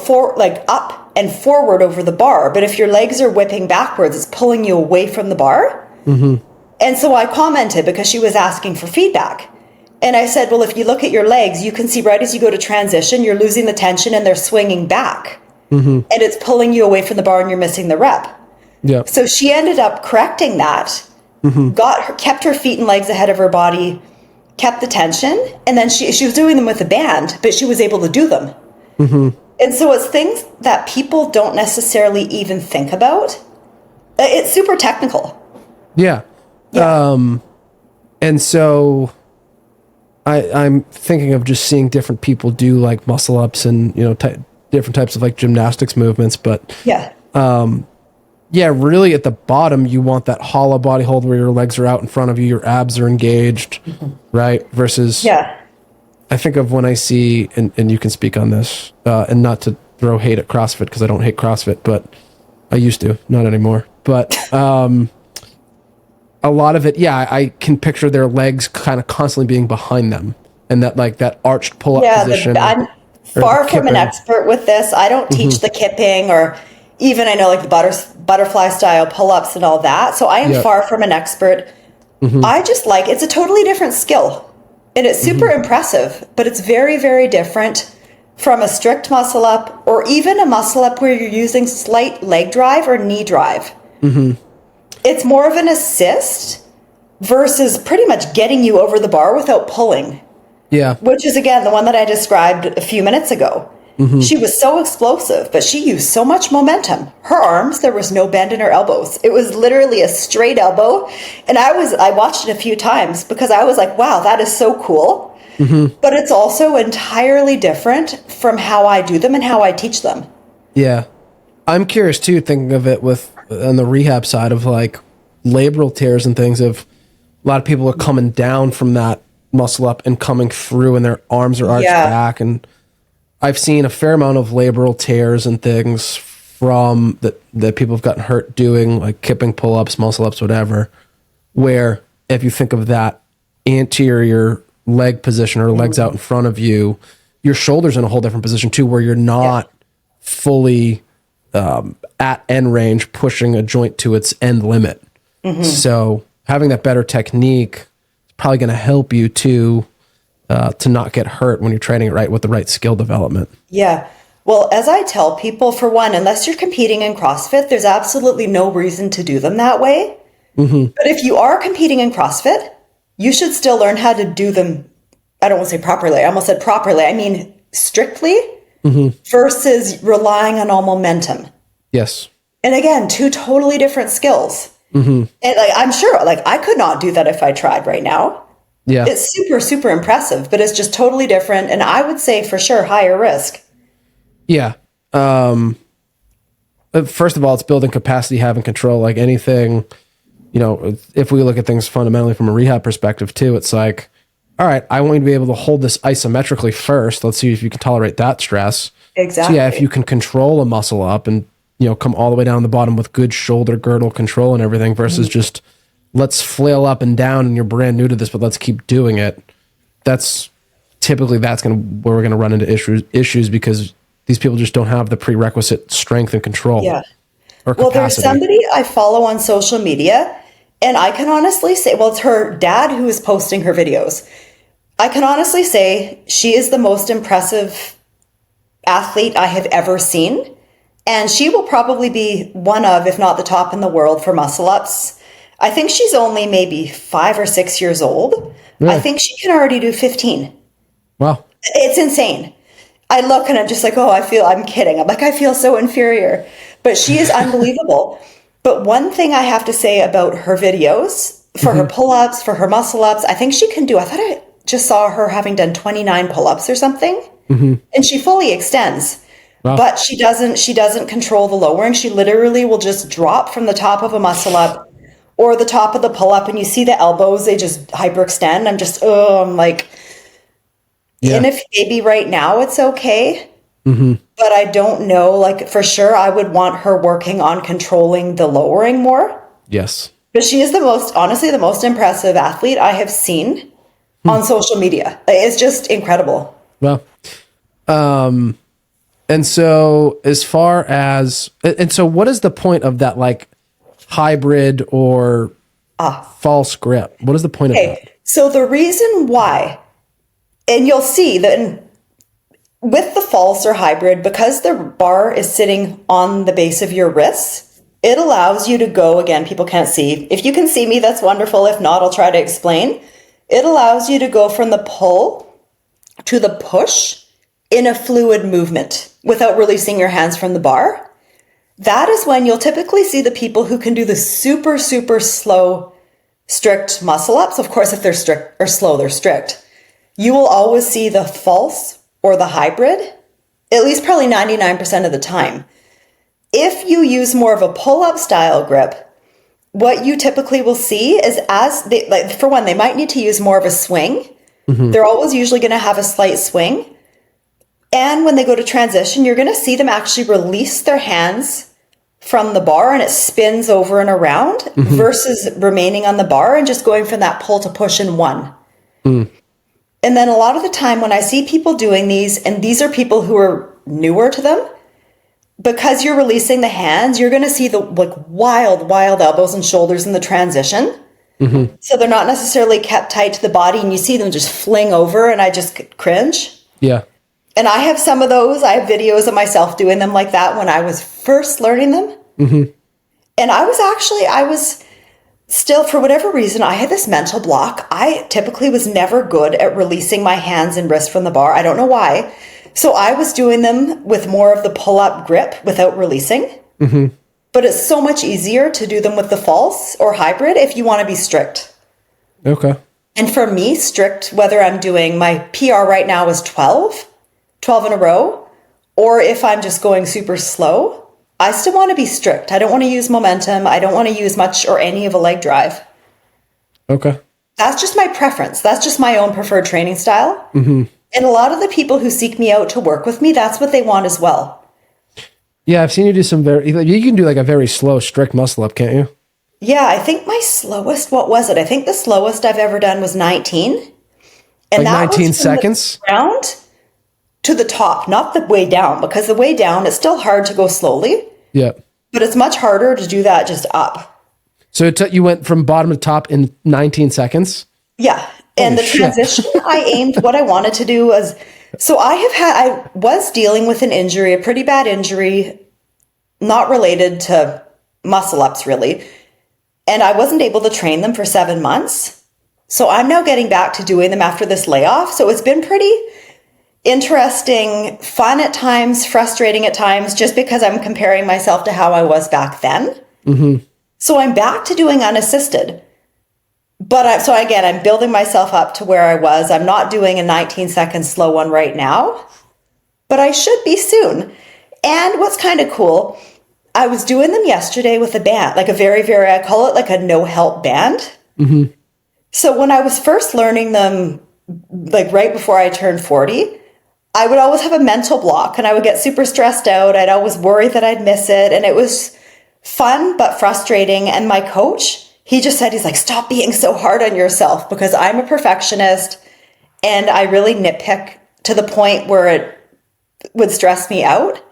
up and forward over the bar, but if your legs are whipping backwards, it's pulling you away from the bar. And so I commented, because she was asking for feedback. And I said, well, if you look at your legs, you can see right as you go to transition, you're losing the tension and they're swinging back. And it's pulling you away from the bar and you're missing the rep. Yep. So she ended up correcting that, kept her feet and legs ahead of her body, kept the tension, and then she was doing them with a band, but she was able to do them. And so it's things that people don't necessarily even think about. It's super technical. Yeah. And so I'm thinking of just seeing different people do like muscle ups and, different types of like gymnastics movements, but really at the bottom, you want that hollow body hold where your legs are out in front of you, your abs are engaged, right? Versus, I think of when I see, and you can speak on this, and not to throw hate at CrossFit, because I don't hate CrossFit, but I used to, not anymore. But a lot of it, I can picture their legs kind of constantly being behind them, and that arched pull-up position. I'm far from an expert with this. I don't teach the kipping, or even I know like the butterfly style pull-ups and all that. So I am far from an expert. I just it's a totally different skill, and it's super impressive, but it's very, very different from a strict muscle up, or even a muscle up where you're using slight leg drive or knee drive. It's more of an assist versus pretty much getting you over the bar without pulling. Yeah. Which is, again, the one that I described a few minutes ago. She was so explosive, but she used so much momentum. Her arms, there was no bend in her elbows. It was literally a straight elbow. And I watched it a few times because I was like, wow, that is so cool. But it's also entirely different from how I do them and how I teach them. Yeah. I'm curious too, thinking of it with on the rehab side of like labral tears and things, of a lot of people are coming down from that muscle up and coming through and their arms are arched back. And I've seen a fair amount of labral tears and things from that people have gotten hurt doing, like kipping pull-ups, muscle-ups, whatever, where if you think of that anterior leg position or legs out in front of you, your shoulder's in a whole different position too, where you're not fully at end range pushing a joint to its end limit. So having that better technique is probably going to help you to not get hurt when you're training it right with the right skill development. Yeah. Well, as I tell people, for one, unless you're competing in CrossFit, there's absolutely no reason to do them that way. But if you are competing in CrossFit, you should still learn how to do them. I don't want to say properly. I almost said properly. I mean, strictly versus relying on all momentum. Yes. And again, two totally different skills. And like, I'm sure, like, I could not do that if I tried right now. Yeah. It's super, super impressive, but it's just totally different. And I would say for sure higher risk. Yeah. First of all, it's building capacity, having control, like anything, you know, if we look at things fundamentally from a rehab perspective too, it's like, all right, I want you to be able to hold this isometrically first. Let's see if you can tolerate that stress. Exactly. So yeah, if you can control a muscle up and, you know, come all the way down the bottom with good shoulder girdle control and everything versus just let's flail up and down and you're brand new to this, but let's keep doing it. That's typically where we're going to run into issues because these people just don't have the prerequisite strength and control. Yeah. Or well, capacity. there's somebody I follow on social media, and I can honestly say, well, it's her dad who is posting her videos. I can honestly say she is the most impressive athlete I have ever seen. And she will probably be one of, if not the top in the world for muscle ups. I think she's only maybe 5 or 6 years old. Really? I think she can already do 15. Wow. It's insane. I look and I'm just like, I'm kidding. I'm like, I feel so inferior, but she is unbelievable. But one thing I have to say about her videos, for her pull-ups, for her muscle ups, I think she can do, I thought I just saw her having done 29 pull-ups or something, and she fully extends. Wow. But she doesn't control the lowering. She literally will just drop from the top of a muscle up or the top of the pull-up, and you see the elbows, they just hyperextend. I'm like, and if maybe right now it's okay, but I don't know, like for sure I would want her working on controlling the lowering more. Yes. But she is honestly the most impressive athlete I have seen on social media. It's just incredible. Well, and so as far as, so what is the point of that, like hybrid or false grip? What is the point of that? So the reason why, and you'll see that with the false or hybrid, because the bar is sitting on the base of your wrists, it allows you to go, again, people can't see. If you can see me, that's wonderful. If not, I'll try to explain. It allows you to go from the pull to the push in a fluid movement without releasing your hands from the bar. That is when you'll typically see the people who can do the super, super slow, strict muscle ups. Of course, if they're strict or slow, they're strict. You will always see the false or the hybrid, at least probably 99% of the time. If you use more of a pull-up style grip, what you typically will see is for one, they might need to use more of a swing. They're always usually going to have a slight swing. And when they go to transition, you're going to see them actually release their hands from the bar and it spins over and around versus remaining on the bar and just going from that pull to push in one. And then a lot of the time when I see people doing these, and these are people who are newer to them, because you're releasing the hands, you're going to see the wild elbows and shoulders in the transition. So they're not necessarily kept tight to the body and you see them just fling over and I just cringe. Yeah. And I have some of those. I have videos of myself doing them like that when I was first learning them. And I was still, for whatever reason, I had this mental block. I typically was never good at releasing my hands and wrists from the bar. I don't know why. So I was doing them with more of the pull-up grip without releasing. But it's so much easier to do them with the false or hybrid if you want to be strict. Okay. And for me, strict, whether I'm doing, my PR right now is 12 in a row, or if I'm just going super slow, I still want to be strict. I don't want to use momentum. I don't want to use much or any of a leg drive. Okay. That's just my preference. That's just my own preferred training style. And a lot of the people who seek me out to work with me, that's what they want as well. Yeah, I've seen you do some you can do like a very slow, strict muscle up, can't you? Yeah, I think my slowest, what was it? I think the slowest I've ever done was 19. And like that 19 was from seconds? the ground to the top, not the way down, because the way down, it's still hard to go slowly. Yeah. But it's much harder to do that just up. So you went from bottom to top in 19 seconds? Yeah. And Holy the transition I aimed, what I wanted to do was, so I was dealing with an injury, a pretty bad injury, not related to muscle ups really. And I wasn't able to train them for 7 months. So I'm now getting back to doing them after this layoff. So it's been pretty interesting, fun at times, frustrating at times, just because I'm comparing myself to how I was back then. So I'm back to doing unassisted. But I'm building myself up to where I was. I'm not doing a 19-second slow one right now, but I should be soon. And what's kind of cool, I was doing them yesterday with a band, like a very, I call it like a no-help band. So when I was first learning them, like right before I turned 40, I would always have a mental block and I would get super stressed out. I'd always worry that I'd miss it. And it was fun, but frustrating. And my coach, he just said, he's like, stop being so hard on yourself, because I'm a perfectionist and I really nitpick to the point where it would stress me out.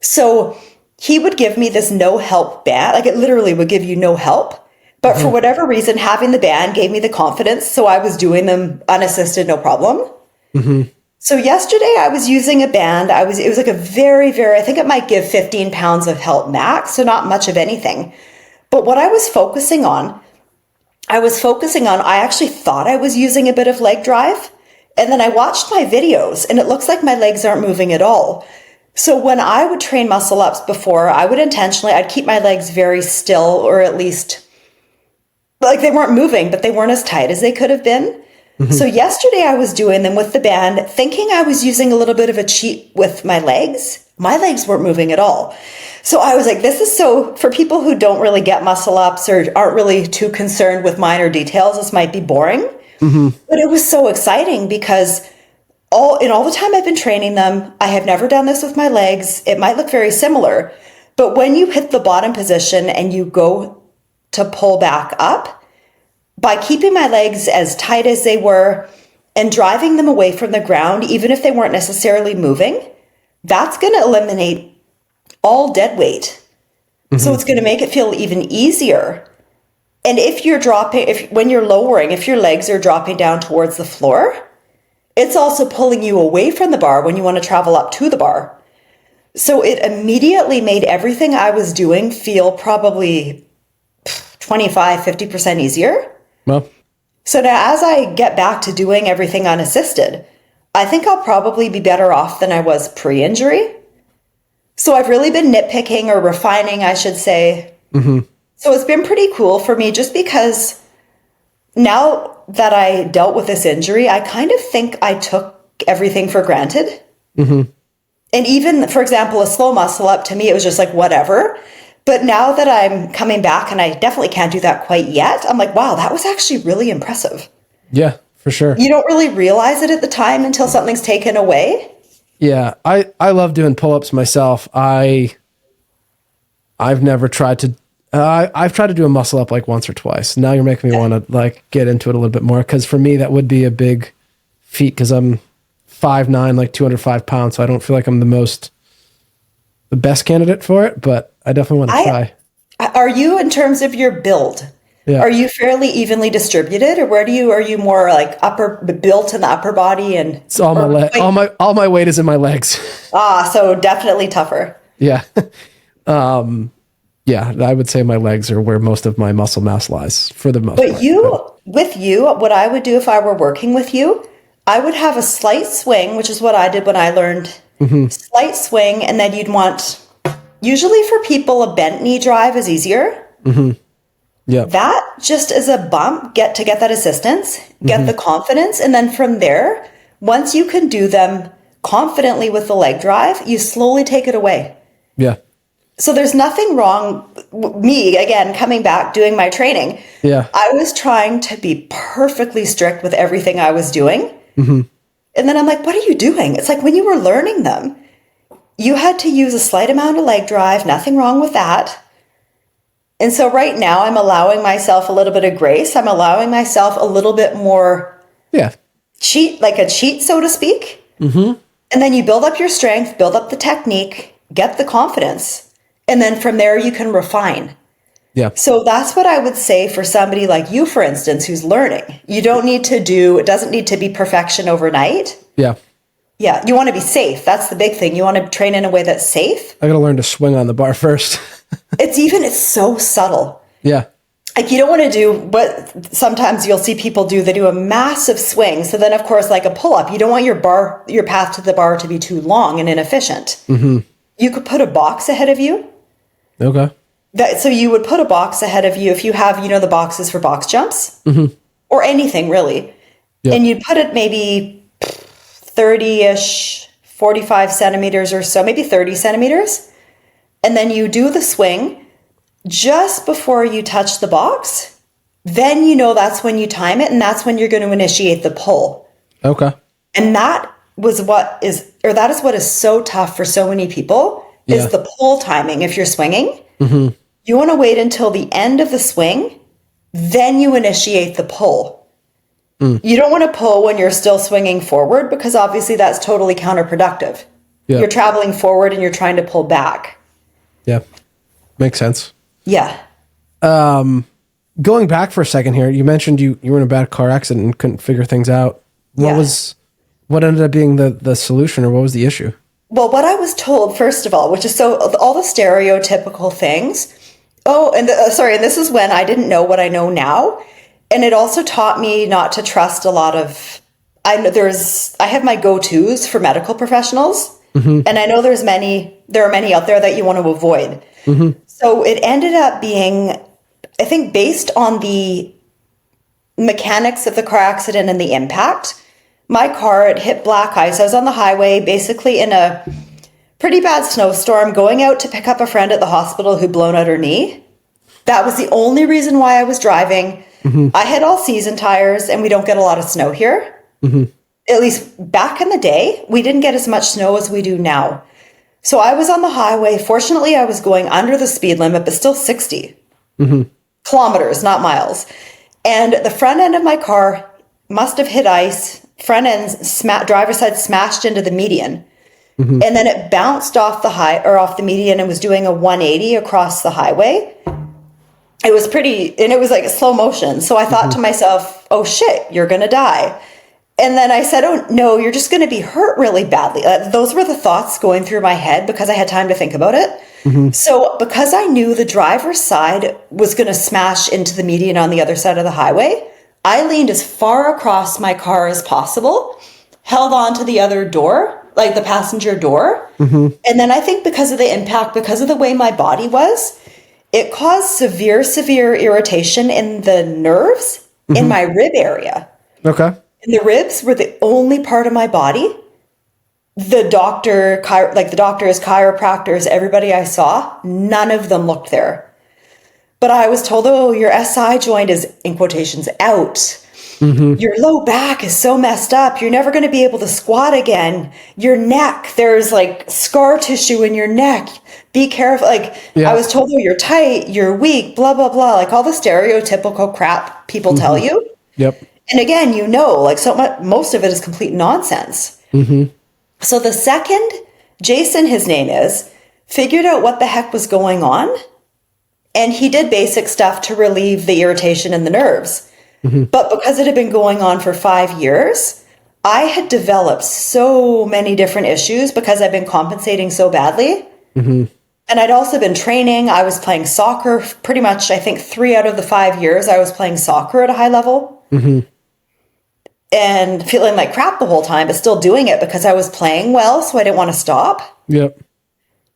So he would give me this no help band. Like it literally would give you no help. But for whatever reason, having the band gave me the confidence. So I was doing them unassisted, no problem. So yesterday I was using a band. It was like a very, I think it might give 15 pounds of help max. So not much of anything. But what I was focusing on, I actually thought I was using a bit of leg drive. And then I watched my videos and it looks like my legs aren't moving at all. So when I would train muscle ups before, I'd keep my legs very still, or at least like they weren't moving, but they weren't as tight as they could have been. So yesterday I was doing them with the band, thinking I was using a little bit of a cheat with my legs. My legs weren't moving at all. So I was like, this is so, for people who don't really get muscle ups or aren't really too concerned with minor details, this might be boring. But it was so exciting because all the time I've been training them, I have never done this with my legs. It might look very similar, but when you hit the bottom position and you go to pull back up, by keeping my legs as tight as they were and driving them away from the ground, even if they weren't necessarily moving, that's going to eliminate all dead weight. So it's going to make it feel even easier. And when you're lowering, if your legs are dropping down towards the floor, it's also pulling you away from the bar when you want to travel up to the bar. So it immediately made everything I was doing feel probably 25-50% easier. Well, so now as I get back to doing everything unassisted, I think I'll probably be better off than I was pre-injury. So I've really been nitpicking, or refining, I should say. So it's been pretty cool for me, just because now that I dealt with this injury, I kind of think I took everything for granted. And even, for example, a slow muscle up, to me, it was just like, whatever. But now that I'm coming back, and I definitely can't do that quite yet, I'm like, wow, that was actually really impressive. Yeah, for sure. You don't really realize it at the time until something's taken away. Yeah, I love doing pull-ups myself. I've never tried to, I've tried to do a muscle up like once or twice. Now you're making me want to like get into it a little bit more, because for me that would be a big feat, because I'm 5'9", like 205 pounds, so I don't feel like I'm the best candidate for it, but I definitely want to try. Are you, in terms of your build, are you fairly evenly distributed, or are you more like built in the upper body? And it's all my weight is in my legs. So definitely tougher. Yeah. Yeah, I would say my legs are where most of my muscle mass lies for the most part. But what I would do if I were working with you, I would have a slight swing, which is what I did when I learned. Slight swing, and then you'd want, usually for people, a bent knee drive is easier. Yeah. That just as a bump, get that assistance, get the confidence. And then from there, once you can do them confidently with the leg drive, you slowly take it away. Yeah. So there's nothing wrong. Me, again, coming back, doing my training. Yeah. I was trying to be perfectly strict with everything I was doing. And then I'm like, what are you doing? It's like when you were learning them, you had to use a slight amount of leg drive, nothing wrong with that. And so right now I'm allowing myself a little bit of grace. I'm allowing myself a little bit more cheat, like a cheat, so to speak. And then you build up your strength, build up the technique, get the confidence. And then from there you can refine. Yeah. So that's what I would say for somebody like you, for instance, who's learning. You don't need to it doesn't need to be perfection overnight. Yeah. Yeah. You want to be safe. That's the big thing. You want to train in a way that's safe. I got to learn to swing on the bar first. It's so subtle. Yeah. Like you don't want to do what sometimes you'll see people do. They do a massive swing. So then of course, like a pull-up, you don't want your path to the bar to be too long and inefficient. You could put a box ahead of you. Okay. So you would put a box ahead of you if you have, the boxes for box jumps or anything really. Yep. And you'd put it maybe 30-ish, 45 centimeters or so, maybe 30 centimeters. And then you do the swing just before you touch the box. Then that's when you time it, and that's when you're going to initiate the pull. Okay. And that is what is so tough for so many people is the pull timing. If you're swinging, you want to wait until the end of the swing, then you initiate the pull. You don't want to pull when you're still swinging forward because obviously that's totally counterproductive. Yeah. You're traveling forward and you're trying to pull back. Yeah. Makes sense. Yeah. Going back for a second here, you mentioned you were in a bad car accident and couldn't figure things out. What ended up being the solution, or what was the issue? Well, what I was told, first of all, which is all the stereotypical things. Oh, and this is when I didn't know what I know now. And it also taught me not to trust a lot of, I have my go-tos for medical professionals. And I know there are many out there that you want to avoid. So it ended up being, I think, based on the mechanics of the car accident and the impact. My car, it hit black ice. I was on the highway, basically in a pretty bad snowstorm, going out to pick up a friend at the hospital who'd blown out her knee. That was the only reason why I was driving. I had all-season tires, and we don't get a lot of snow here. At least back in the day, we didn't get as much snow as we do now. So I was on the highway. Fortunately, I was going under the speed limit, but still 60 kilometers, not miles. And the front end of my car must have hit ice. Front end, driver's side smashed into the median. And then it bounced off the median and was doing a 180 across the highway. It was it was like a slow motion. So I thought to myself, oh shit, you're going to die. And then I said, oh no, you're just going to be hurt really badly. Those were the thoughts going through my head because I had time to think about it. So because I knew the driver's side was going to smash into the median on the other side of the highway, I leaned as far across my car as possible, held on to the other door, like the passenger door. And then I think because of the impact, because of the way my body was, it caused severe irritation in the nerves in my rib area. Okay. And the ribs were the only part of my body. The doctors, chiropractors, everybody I saw, none of them looked there. But I was told, oh, your SI joint is, in quotations, out. Your low back is so messed up. You're never going to be able to squat again. Your neck, there's like scar tissue in your neck. Be careful. I was told, oh, you're tight, you're weak, blah, blah, blah. Like all the stereotypical crap people tell you. Yep. And again, most of it is complete nonsense. So the second Jason, his name is, figured out what the heck was going on. And he did basic stuff to relieve the irritation in the nerves. But because it had been going on for 5 years, I had developed so many different issues because I've been compensating so badly. And I'd also been training. I was playing soccer pretty much, I think 3 out of the 5 years I was playing soccer at a high level. and feeling like crap the whole time, but still doing it because I was playing well. So I didn't want to stop. Yep.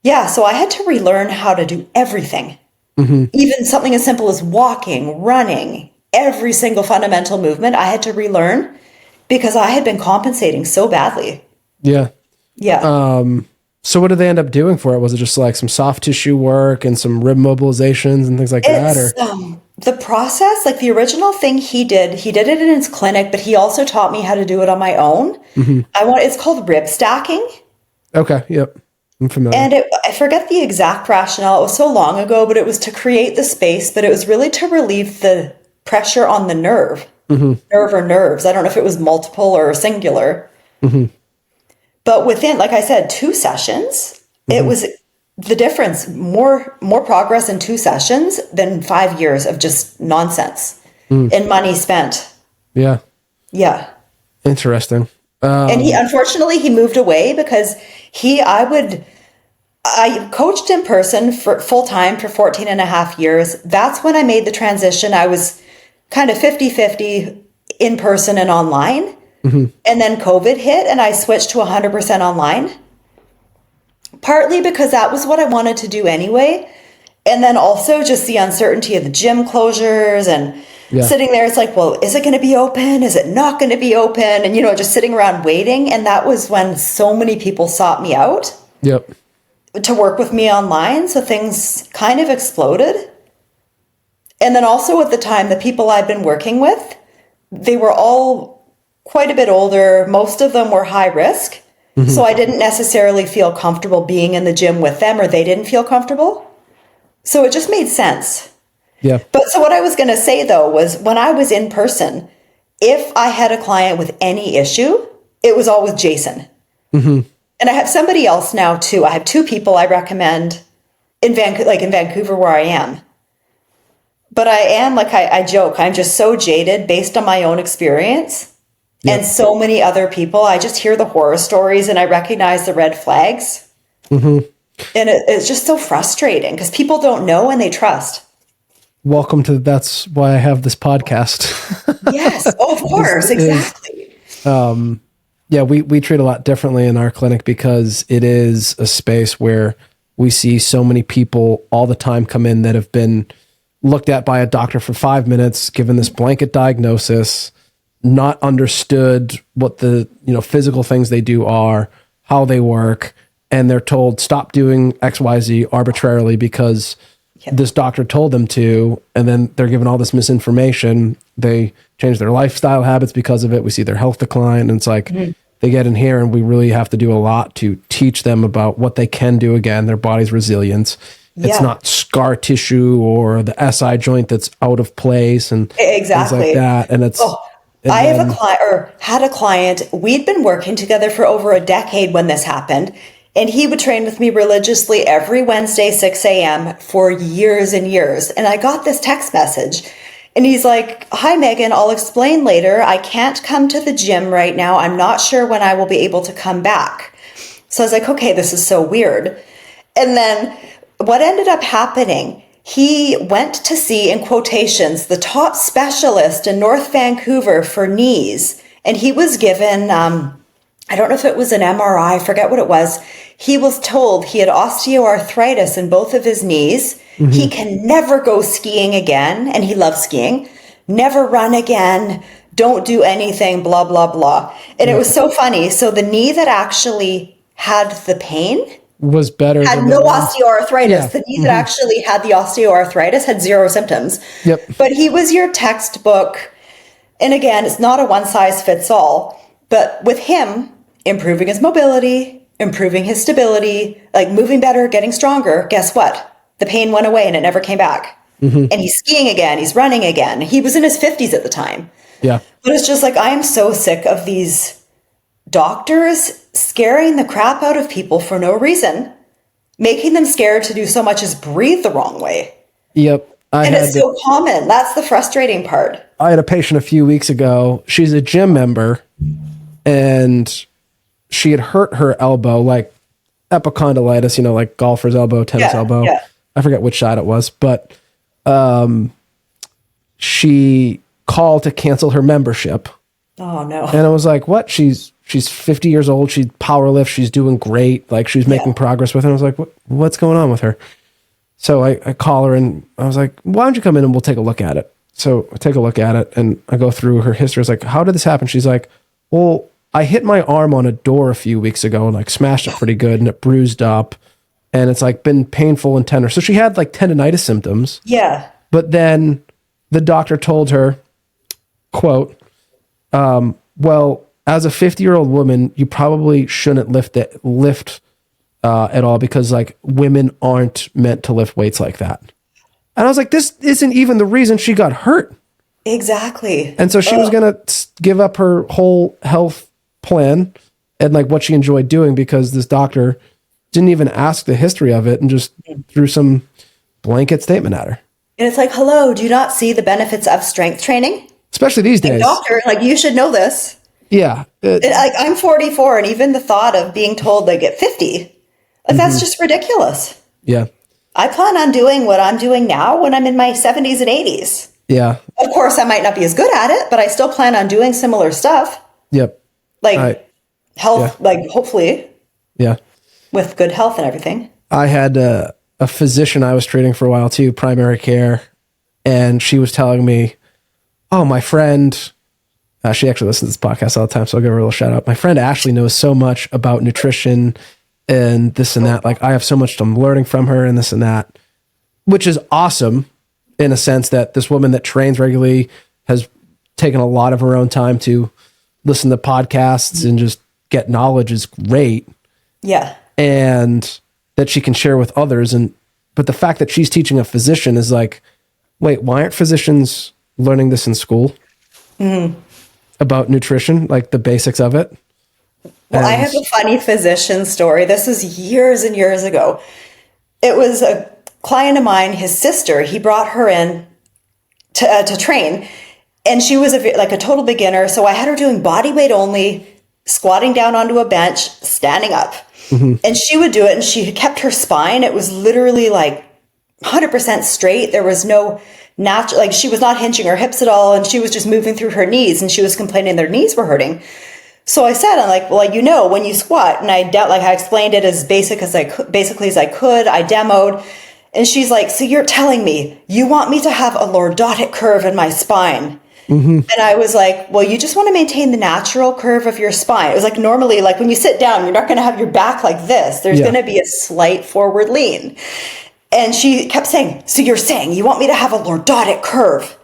Yeah. So I had to relearn how to do everything, even something as simple as walking, running, every single fundamental movement I had to relearn because I had been compensating so badly. Yeah. Yeah. So what did they end up doing for it? Was it just like some soft tissue work and some rib mobilizations and things like that? Or The process, like the original thing he did it in his clinic, but he also taught me how to do it on my own. It's called rib stacking. Okay. Yep. I'm familiar. And I forget the exact rationale. It was so long ago, but it was to create the space, but it was really to relieve the pressure on the nerve or nerves. I don't know if it was multiple or singular. But within, like I said, 2 sessions, it was the difference, more progress in 2 sessions than 5 years of just nonsense and money spent. Yeah. Yeah. Interesting. And unfortunately, he moved away because I coached in person for full time for 14 and a half years. That's when I made the transition. I was kind of 50-50 in person and online. And then COVID hit and I switched to 100% online. Partly because that was what I wanted to do anyway. And then also just the uncertainty of the gym closures and sitting there. It's like, well, is it going to be open? Is it not going to be open? And, just sitting around waiting. And that was when so many people sought me out to work with me online. So things kind of exploded. And then also at the time, the people I'd been working with, they were all quite a bit older. Most of them were high risk. So I didn't necessarily feel comfortable being in the gym with them, or they didn't feel comfortable. So it just made sense. Yeah. But so what I was going to say though, was when I was in person, if I had a client with any issue, it was always Jason. And I have somebody else now too. I have 2 people I recommend in Vancouver where I am. But I am, like I joke, I'm just so jaded based on my own experience. And so many other people, I just hear the horror stories and I recognize the red flags. And it's just so frustrating because people don't know and they trust. That's why I have this podcast. Yes. Oh, of course. Exactly. We treat a lot differently in our clinic because it is a space where we see so many people all the time come in that have been looked at by a doctor for 5 minutes, given this blanket diagnosis, not understood what the physical things they do are, how they work, and they're told stop doing XYZ arbitrarily because this doctor told them to, and then they're given all this misinformation. They change their lifestyle habits because of it. We see their health decline, and it's like they get in here and we really have to do a lot to teach them about what they can do again, their body's resilience. It's not scar tissue or the SI joint that's out of place and things like that. And it's I have a client, or had a client, we'd been working together for over a decade when this happened, and he would train with me religiously every Wednesday, 6 a.m. for years and years. And I got this text message, and he's like, "Hi, Megan, I'll explain later. I can't come to the gym right now. I'm not sure when I will be able to come back." So I was like, okay, this is so weird. And then what ended up happening, he went to see, in quotations, the top specialist in North Vancouver for knees. And he was given, I don't know if it was an MRI, I forget what it was. He was told he had osteoarthritis in both of his knees. He can never go skiing again. And he loves skiing. Never run again. Don't do anything, blah, blah, blah. And it was so funny. So the knee that actually had the pain was better. Had no osteoarthritis. Yeah. The knee that actually had the osteoarthritis had 0 symptoms. But he was your textbook. And again, it's not a one size fits all. But with him, improving his mobility, improving his stability, like moving better, getting stronger, guess what? The pain went away and it never came back. And he's skiing again. He's running again. He was in his 50s at the time. Yeah. But it's just like, I am so sick of these doctors scaring the crap out of people for no reason, making them scared to do so much as breathe the wrong way. Yep. And it's so common. That's the frustrating part. I had a patient a few weeks ago. She's a gym member and she had hurt her elbow, like epicondylitis, like golfer's elbow, tennis elbow. Yeah. I forget which side it was, but she called to cancel her membership. Oh no. And I was like, what? She's 50 years old. She power lifts. She's doing great. Like she's making progress with it. And I was like, what's going on with her? So I call her and I was like, why don't you come in and we'll take a look at it? So I take a look at it and I go through her history. I was like, how did this happen? She's like, well, I hit my arm on a door a few weeks ago and like smashed it pretty good and it bruised up and it's like been painful and tender. So she had like tendonitis symptoms. Yeah. But then the doctor told her, quote, well, as a 50-year-old woman, you probably shouldn't lift at all because like women aren't meant to lift weights like that. And I was like, this isn't even the reason she got hurt. Exactly. And so she was going to give up her whole health plan and like what she enjoyed doing because this doctor didn't even ask the history of it and just threw some blanket statement at her. And it's like, hello, do you not see the benefits of strength training? Especially these days. Doctor, like you should know this. Yeah. Like I'm 44 and even the thought of being told like at 50, like that's just ridiculous. Yeah. I plan on doing what I'm doing now when I'm in my 70s and 80s. Yeah. Of course, I might not be as good at it, but I still plan on doing similar stuff. Yep. Like health, like hopefully. Yeah. With good health and everything. I had a physician I was treating for a while too, primary care. And she was telling me, oh, my friend, she actually listens to this podcast all the time. So I'll give her a little shout out. My friend Ashley knows so much about nutrition and this and that. Like I have so much I'm learning from her and this and that, which is awesome in a sense that this woman that trains regularly has taken a lot of her own time to listen to podcasts and just get knowledge is great. Yeah. And that she can share with others. But the fact that she's teaching a physician is like, wait, why aren't physicians learning this in school about nutrition, like the basics of it? Well, I have a funny physician story. This was years and years ago. It was a client of mine, his sister. He brought her in to train, and she was like a total beginner. So I had her doing body weight only, squatting down onto a bench, standing up. And she would do it, and she kept her spine. It was literally like 100% straight. There was no natural, like she was not hinging her hips at all, and she was just moving through her knees, and she was complaining their knees were hurting. So I said, I'm like, well, you know, when you squat, and I explained it as basically as I could. I demoed, and she's like, so you're telling me you want me to have a lordotic curve in my spine? And I was like, well, you just want to maintain the natural curve of your spine. It was like normally, like when you sit down, you're not going to have your back like this. There's going to be a slight forward lean. And she kept saying, so you're saying you want me to have a lordotic curve?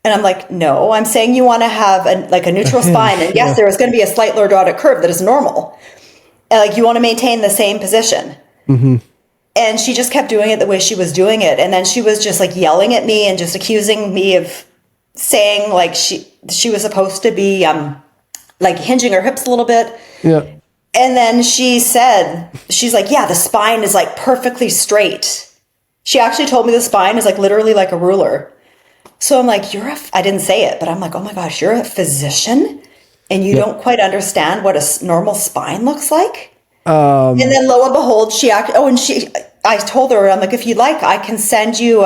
And I'm like, no, I'm saying you want to have a neutral spine. And yes, there is going to be a slight lordotic curve that is normal. And like, you want to maintain the same position. And she just kept doing it the way she was doing it. And then she was just like yelling at me and just accusing me of saying like she was supposed to be like hinging her hips a little bit. Yeah. And then she's like, yeah, the spine is like perfectly straight. She actually told me the spine is like literally like a ruler. So I'm like, I didn't say it, but I'm like, oh my gosh, you're a physician and you don't quite understand what a normal spine looks like. And then lo and behold, I told her, I'm like, if you'd like, I can send you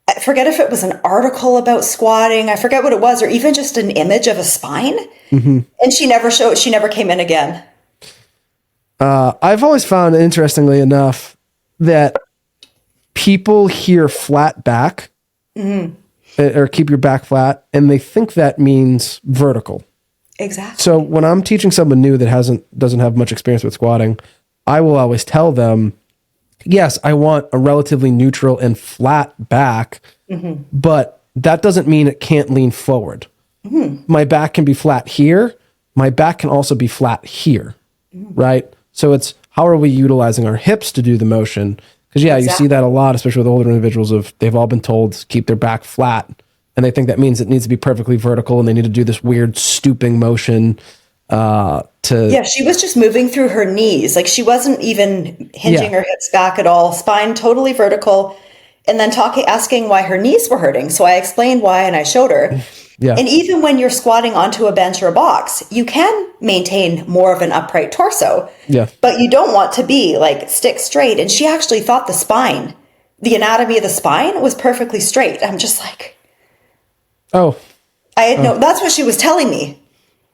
I forget if it was an article about squatting. I forget what it was, or even just an image of a spine. And she never came in again. I've always found, interestingly enough, that people hear flat back or keep your back flat, and they think that means vertical. Exactly. So when I'm teaching someone new that doesn't have much experience with squatting, I will always tell them, yes, I want a relatively neutral and flat back, but that doesn't mean it can't lean forward. My back can be flat here. My back can also be flat here, right? So it's how are we utilizing our hips to do the motion? Because you see that a lot, especially with older individuals. They've all been told to keep their back flat, and they think that means it needs to be perfectly vertical, and they need to do this weird stooping motion. She was just moving through her knees. Like she wasn't even hinging her hips back at all. Spine totally vertical. And then asking why her knees were hurting. So I explained why and I showed her. And even when you're squatting onto a bench or a box, you can maintain more of an upright torso. But you don't want to be like stick straight. And she actually thought the anatomy of the spine was perfectly straight. I'm just like, oh, I had that's what she was telling me.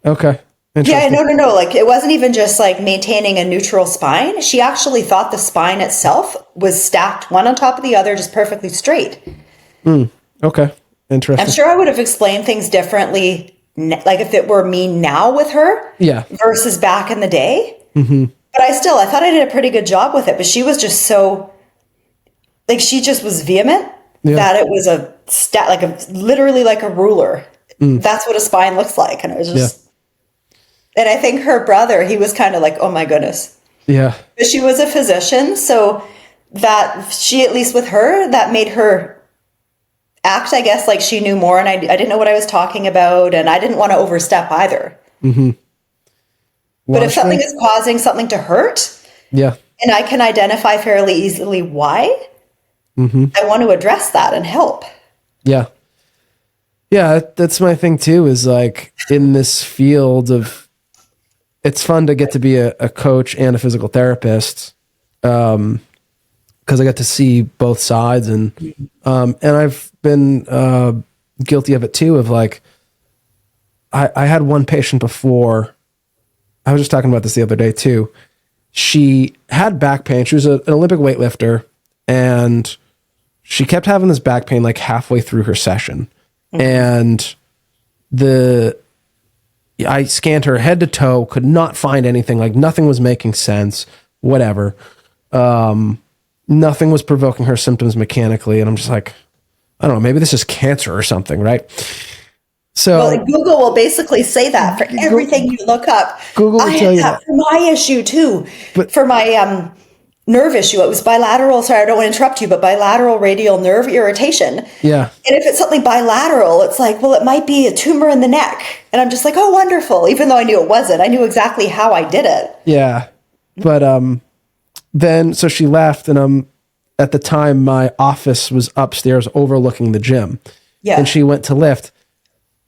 Okay. Yeah, no. Like, it wasn't even just like maintaining a neutral spine. She actually thought the spine itself was stacked one on top of the other, just perfectly straight. Okay. Interesting. I'm sure I would have explained things differently, like if it were me now with her versus back in the day. But I thought I did a pretty good job with it. But she was just so, like, she just was vehement that it was literally like a ruler. That's what a spine looks like. And it was just... And I think her brother, he was kind of like, oh my goodness. Yeah. But she was a physician. So that she, at least with her, that made her act, I guess, like she knew more. And I didn't know what I was talking about. And I didn't want to overstep either. But if something is causing something to hurt, and I can identify fairly easily why, I want to address that and help. Yeah. Yeah, that's my thing too, is like in this field of, it's fun to get to be a coach and a physical therapist, because I got to see both sides, and I've been guilty of it too, of like, I had one patient before, I was just talking about this the other day too. She had back pain. She was an Olympic weightlifter, and she kept having this back pain like halfway through her session. And I scanned her head to toe, could not find anything, like nothing was making sense, whatever. Nothing was provoking her symptoms mechanically. And I'm just like, I don't know, maybe this is cancer or something, right? So well, Google will basically say that for everything you look up. Google will tell you that. For my issue too, but for my nerve issue, it was bilateral. Sorry, I don't want to interrupt you, but bilateral radial nerve irritation. Yeah. And if it's something bilateral, it's like, well, it might be a tumor in the neck. And I'm just like, oh, wonderful. Even though I knew it wasn't, I knew exactly how I did it. Yeah. But then, so she left, and at the time, my office was upstairs overlooking the gym. Yeah. And she went to lift.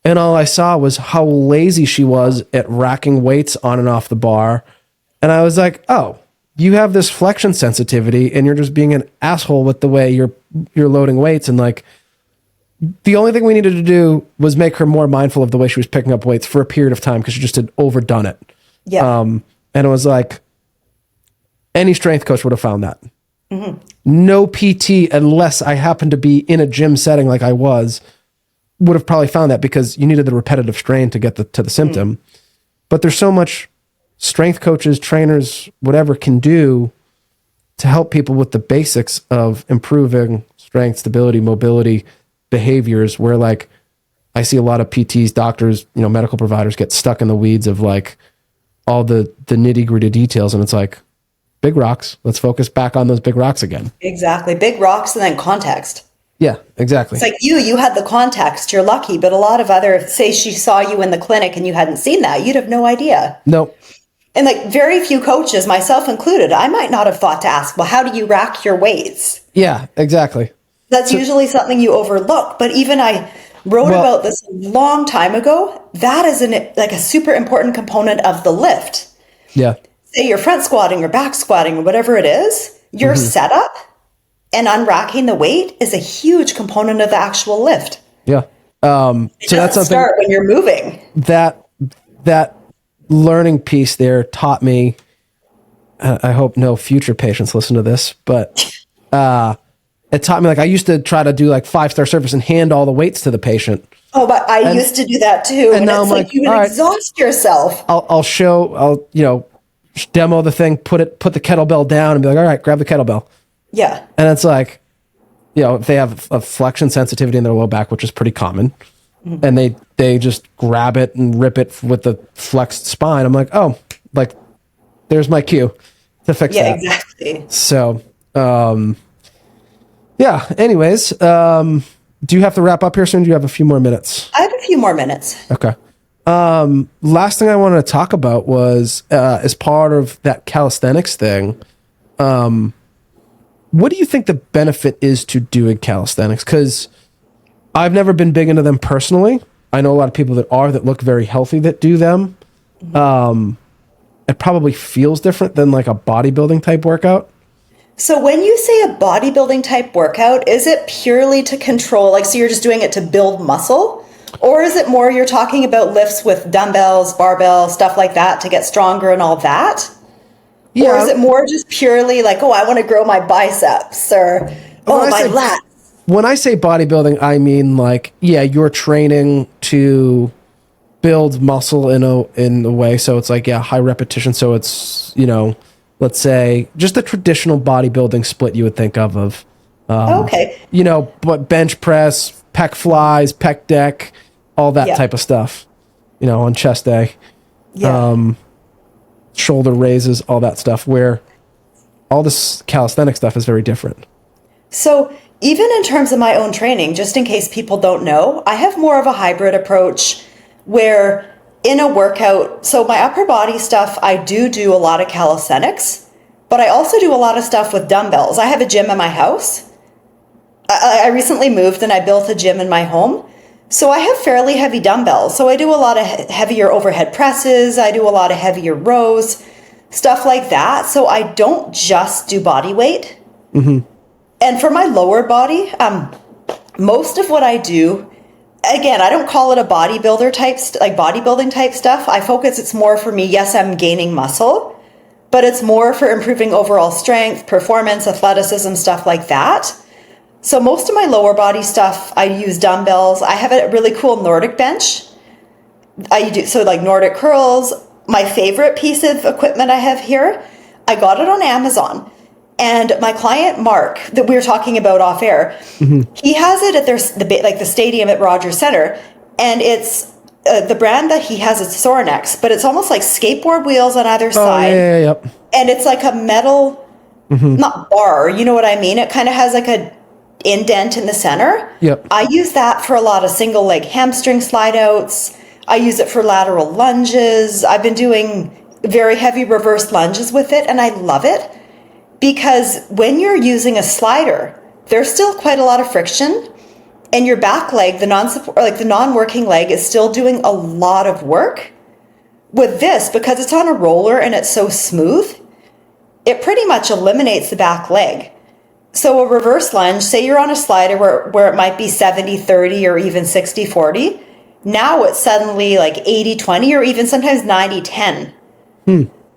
And all I saw was how lazy she was at racking weights on and off the bar. And I was like, oh, you have this flexion sensitivity, and you're just being an asshole with the way you're loading weights. And like, the only thing we needed to do was make her more mindful of the way she was picking up weights for a period of time, because she just had overdone it. Yeah. And it was like, any strength coach would have found that. No PT, unless I happened to be in a gym setting like I was, would have probably found that, because you needed the repetitive strain to get to the symptom. But there's so much strength coaches, trainers, whatever can do to help people with the basics of improving strength, stability, mobility, behaviors, where like I see a lot of PTs, doctors, medical providers get stuck in the weeds of like all the nitty gritty details. And it's like, big rocks. Let's focus back on those big rocks again. Exactly. Big rocks and then context. Yeah, exactly. It's like you had the context, you're lucky, but a lot of say she saw you in the clinic and you hadn't seen that, you'd have no idea. No. And like very few coaches, myself included, I might not have thought to ask, well, how do you rack your weights? Yeah, exactly. That's usually something you overlook. But even I wrote about this a long time ago. That is a super important component of the lift. Yeah. Say you're front squatting or back squatting or whatever it is, your setup and unracking the weight is a huge component of the actual lift. Yeah. So that's something. Start when you're moving. That learning piece there taught me. I hope no future patients listen to this, but it taught me, like, I used to try to do like 5-star service and hand all the weights to the patient. Oh, but I used to do that too. And now it's I'm like, you would exhaust yourself. I'll demo the thing, put the kettlebell down and be like, all right, grab the kettlebell. Yeah. And it's like, if they have a flexion sensitivity in their low back, which is pretty common, and they just grab it and rip it with the flexed spine, I'm like, oh, like, there's my cue to fix that. Yeah, exactly. So, anyways, do you have to wrap up here soon? Do you have a few more minutes? I have a few more minutes. Okay. Last thing I wanted to talk about was, as part of that calisthenics thing, what do you think the benefit is to doing calisthenics? Because I've never been big into them personally. I know a lot of people that look very healthy that do them. It probably feels different than like a bodybuilding type workout. So when you say a bodybuilding type workout, is it purely to control, like, so you're just doing it to build muscle? Or is it more you're talking about lifts with dumbbells, barbell, stuff like that to get stronger and all that? Yeah. Or is it more just purely like, oh, I want to grow my biceps or, oh, my lats? When I say bodybuilding, I mean like, yeah, you're training to build muscle in a way. So it's like, yeah, high repetition. So it's, let's say just the traditional bodybuilding split you would think of, okay. But bench press, pec flies, pec deck, all that type of stuff, on chest day, shoulder raises, all that stuff, where all this calisthenic stuff is very different. So even in terms of my own training, just in case people don't know, I have more of a hybrid approach where in a workout, so my upper body stuff, I do a lot of calisthenics, but I also do a lot of stuff with dumbbells. I have a gym in my house. I recently moved and I built a gym in my home. So I have fairly heavy dumbbells. So I do a lot of heavier overhead presses. I do a lot of heavier rows, stuff like that. So I don't just do body weight. Mm-hmm. And for my lower body, most of what I do, again, I don't call it a bodybuilding type stuff. I focus, it's more for me, yes, I'm gaining muscle, but it's more for improving overall strength, performance, athleticism, stuff like that. So most of my lower body stuff, I use dumbbells. I have a really cool Nordic bench. So like Nordic curls. My favorite piece of equipment I have here, I got it on Amazon. And my client, Mark, that we were talking about off air, he has it at the stadium at Rogers Center. And it's the brand that he has is Sorinex, but it's almost like skateboard wheels on either side. Yep. And it's like a metal, not bar, you know what I mean? It kind of has like a indent in the center. Yep. I use that for a lot of single leg hamstring slide outs. I use it for lateral lunges. I've been doing very heavy reverse lunges with it, and I love it because when you're using a slider, there's still quite a lot of friction, and your back leg, the non-working leg, is still doing a lot of work. With this, because it's on a roller and it's so smooth, it pretty much eliminates the back leg. So a reverse lunge, say you're on a slider where it might be 70-30 or even 60-40. Now it's suddenly like 80-20 or even sometimes 90-10.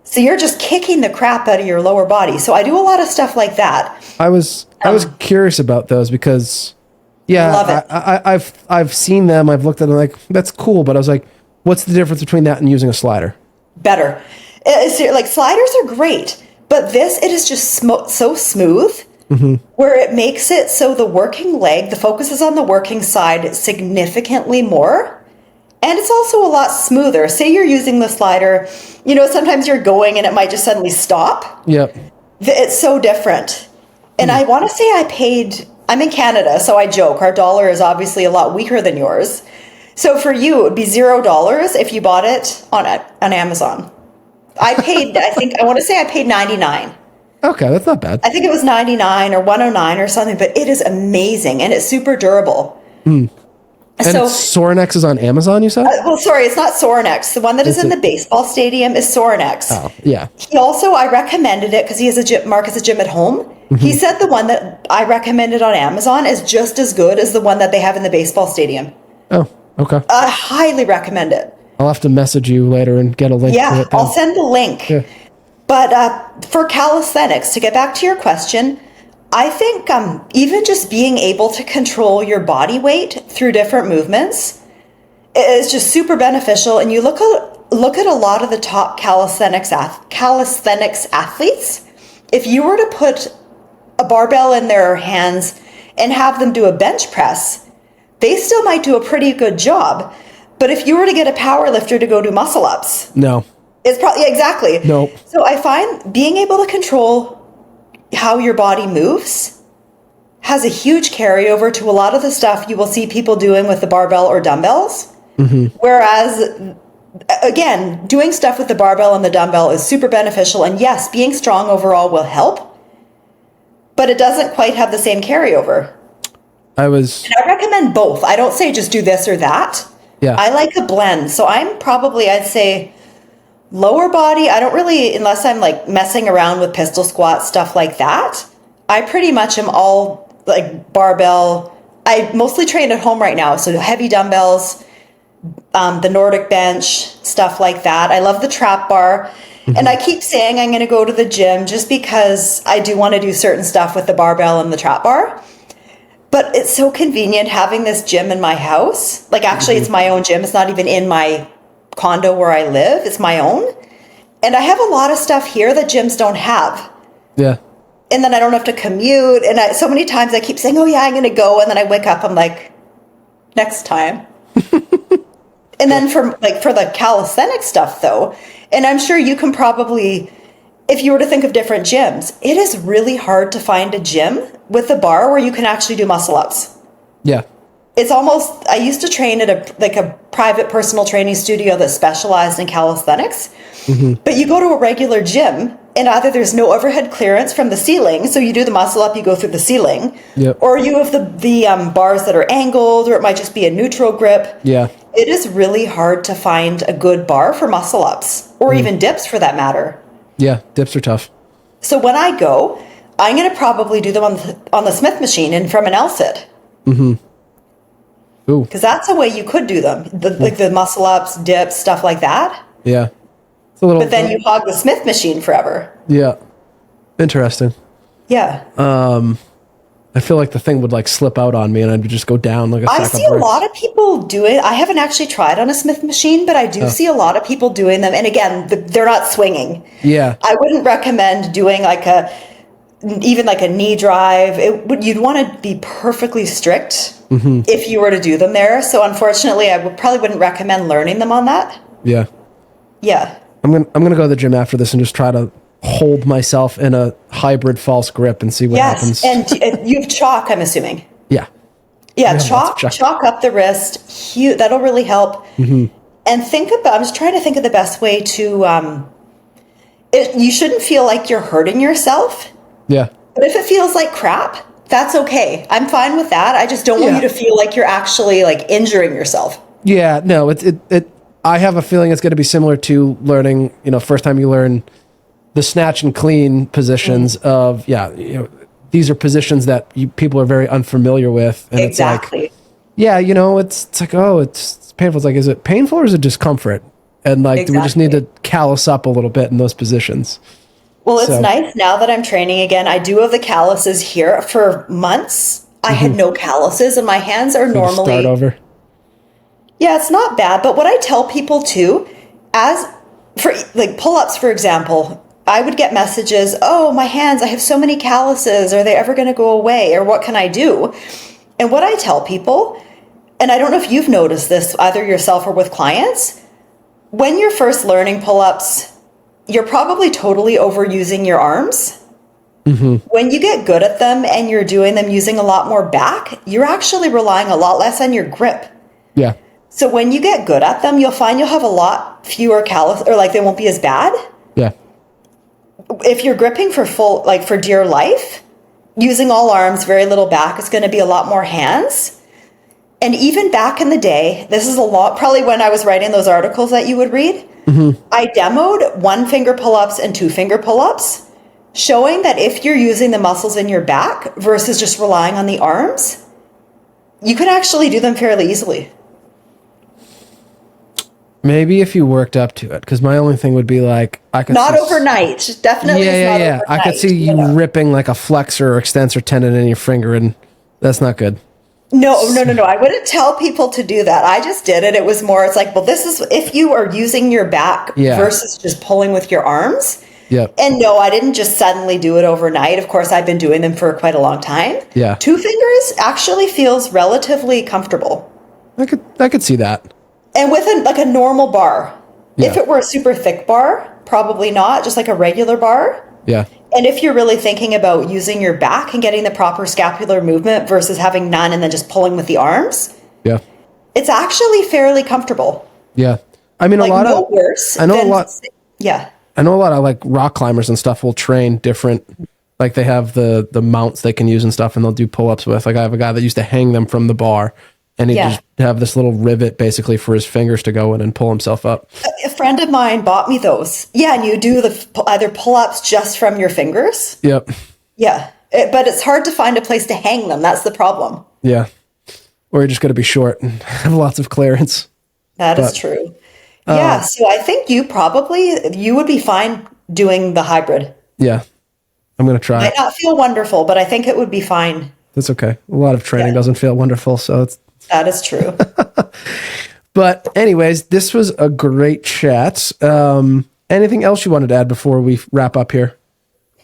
So you're just kicking the crap out of your lower body. So I do a lot of stuff like that. I was curious about those because, love it. I've seen them. I've looked at them like, that's cool. But I was like, what's the difference between that and using a slider? Better. Like sliders are great, but it is just so smooth. Where it makes it so the working leg, the focus is on the working side significantly more. And it's also a lot smoother. Say you're using the slider, sometimes you're going and it might just suddenly stop. Yep. It's so different. And I want to say I'm in Canada, so I joke. Our dollar is obviously a lot weaker than yours. So for you, it would be $0 if you bought it on Amazon. I want to say I paid $99. Okay, that's not bad. I think it was $99 or $109 or something, but it is amazing and it's super durable. And Sorinex is on Amazon, you said? It's not Sorinex. The one that is in the baseball stadium is Sorinex. Oh, yeah. I recommended it because he has a gym. Mark has a gym at home. He said the one that I recommended on Amazon is just as good as the one that they have in the baseball stadium. Oh, okay. I highly recommend it. I'll have to message you later and get a link to it. Yeah, I'll send the link. Yeah. But for calisthenics, to get back to your question, I think even just being able to control your body weight through different movements is just super beneficial. And you look at a lot of the top calisthenics athletes. If you were to put a barbell in their hands and have them do a bench press, they still might do a pretty good job. But if you were to get a power lifter to go do muscle ups, no. It's probably exactly. No. So I find being able to control how your body moves has a huge carryover to a lot of the stuff you will see people doing with the barbell or dumbbells. Whereas, again, doing stuff with the barbell and the dumbbell is super beneficial. And yes, being strong overall will help, but it doesn't quite have the same carryover. And I recommend both. I don't say just do this or that. Yeah. I like a blend. So I'd say lower body, I don't really, unless I'm like messing around with pistol squats, stuff like that, I pretty much am all like barbell. I mostly train at home right now, so heavy dumbbells, the Nordic bench, stuff like that. I love the trap bar. And I keep saying I'm going to go to the gym just because I do want to do certain stuff with the barbell and the trap bar. But it's so convenient having this gym in my house. Like, actually, it's my own gym. It's not even in my condo where I live. It's my own. And I have a lot of stuff here that gyms don't have. Yeah. And then I don't have to commute. And so many times I keep saying, oh, yeah, I'm going to go. And then I wake up, I'm like, next time. And then for the calisthenic stuff, though, and I'm sure you can probably, if you were to think of different gyms, it is really hard to find a gym with a bar where you can actually do muscle ups. Yeah. It's almost, I used to train at a private personal training studio that specialized in calisthenics. But you go to a regular gym and either there's no overhead clearance from the ceiling, so you do the muscle up, you go through the ceiling, or you have the bars that are angled, or it might just be a neutral grip. Yeah. It is really hard to find a good bar for muscle ups, or even dips for that matter. Yeah, dips are tough. So when I go, I'm going to probably do them on the Smith machine and from an L-sit. Ooh. Because that's a way you could do them, like the muscle ups, dips, stuff like that. Yeah. It's a little. But then you hog the Smith machine forever. Yeah. Interesting. Yeah. I feel like the thing would like slip out on me and I'd just go down like a sack I of see a bricks. lot of people do it. I haven't actually tried on a Smith machine, but I do see a lot of people doing them. And again, they're not swinging. Yeah. I wouldn't recommend doing even like a knee drive. You'd want to be perfectly strict if you were to do them there. So unfortunately, I probably wouldn't recommend learning them on that. Yeah. Yeah. I'm gonna go to the gym after this and just try to hold myself in a hybrid false grip and see what happens. Yes, and you have chalk, I'm assuming. Yeah. Yeah, chalk up the wrist. That'll really help. And I'm just trying to think of the best way to, you shouldn't feel like you're hurting yourself. Yeah. But if it feels like crap, that's okay. I'm fine with that. I just don't want you to feel like you're actually like injuring yourself. Yeah, no, I have a feeling it's going to be similar to learning, first time you learn the snatch and clean positions of, these are positions that people are very unfamiliar with. And Exactly. it's like, it's like, oh, it's painful. It's like, is it painful or is it discomfort? And like, do we just need to callus up a little bit in those positions? Well, it's nice now that I'm training again. I do have the calluses here. For months, I had no calluses and my hands are normally... Start over. Yeah, it's not bad. But what I tell people too, for like pull-ups, for example, I would get messages, oh, my hands, I have so many calluses. Are they ever going to go away? Or what can I do? And what I tell people, and I don't know if you've noticed this either yourself or with clients, when you're first learning pull-ups, you're probably totally overusing your arms. When you get good at them and you're doing them using a lot more back, you're actually relying a lot less on your grip. Yeah. So when you get good at them, you'll find you'll have a lot fewer callus, or like they won't be as bad. Yeah. If you're gripping for dear life, using all arms, very little back, it's going to be a lot more hands. And even back in the day, this is probably when I was writing those articles that you would read, I demoed 1-finger pull-ups and 2-finger pull-ups, showing that if you're using the muscles in your back versus just relying on the arms, you can actually do them fairly easily. Maybe if you worked up to it, because my only thing would be like, I could not overnight, definitely. Yeah. I could see you ripping like a flexor or extensor tendon in your finger, and that's not good. No. I wouldn't tell people to do that. I just did it. It was more, it's like, well, this is if you are using your back versus just pulling with your arms. Yeah. And no, I didn't just suddenly do it overnight. Of course, I've been doing them for quite a long time. Yeah. 2 fingers actually feels relatively comfortable. I could see that. And with a normal bar. Yeah. If it were a super thick bar, probably not, just like a regular bar. Yeah. And if you're really thinking about using your back and getting the proper scapular movement versus having none and then just pulling with the arms, it's actually fairly comfortable. Yeah. I mean, Yeah. I know a lot of like rock climbers and stuff will train different, like they have the mounts they can use and stuff and they'll do pull-ups with. Like I have a guy that used to hang them from the bar and he'd just have this little rivet basically for his fingers to go in and pull himself up. A friend of mine bought me those. Yeah, and you do either pull-ups just from your fingers. Yep. Yeah, but it's hard to find a place to hang them. That's the problem. Yeah. Or you're just going to be short and have lots of clearance. That is But true. Yeah, so I think you would be fine doing the hybrid. yeah, I'm going to try. Might not feel wonderful, but I think it would be fine. That's okay. A lot of training Yeah, doesn't feel wonderful. So it's, that is true. but anyways, this was a great chat. Anything else you wanted to add before we wrap up here?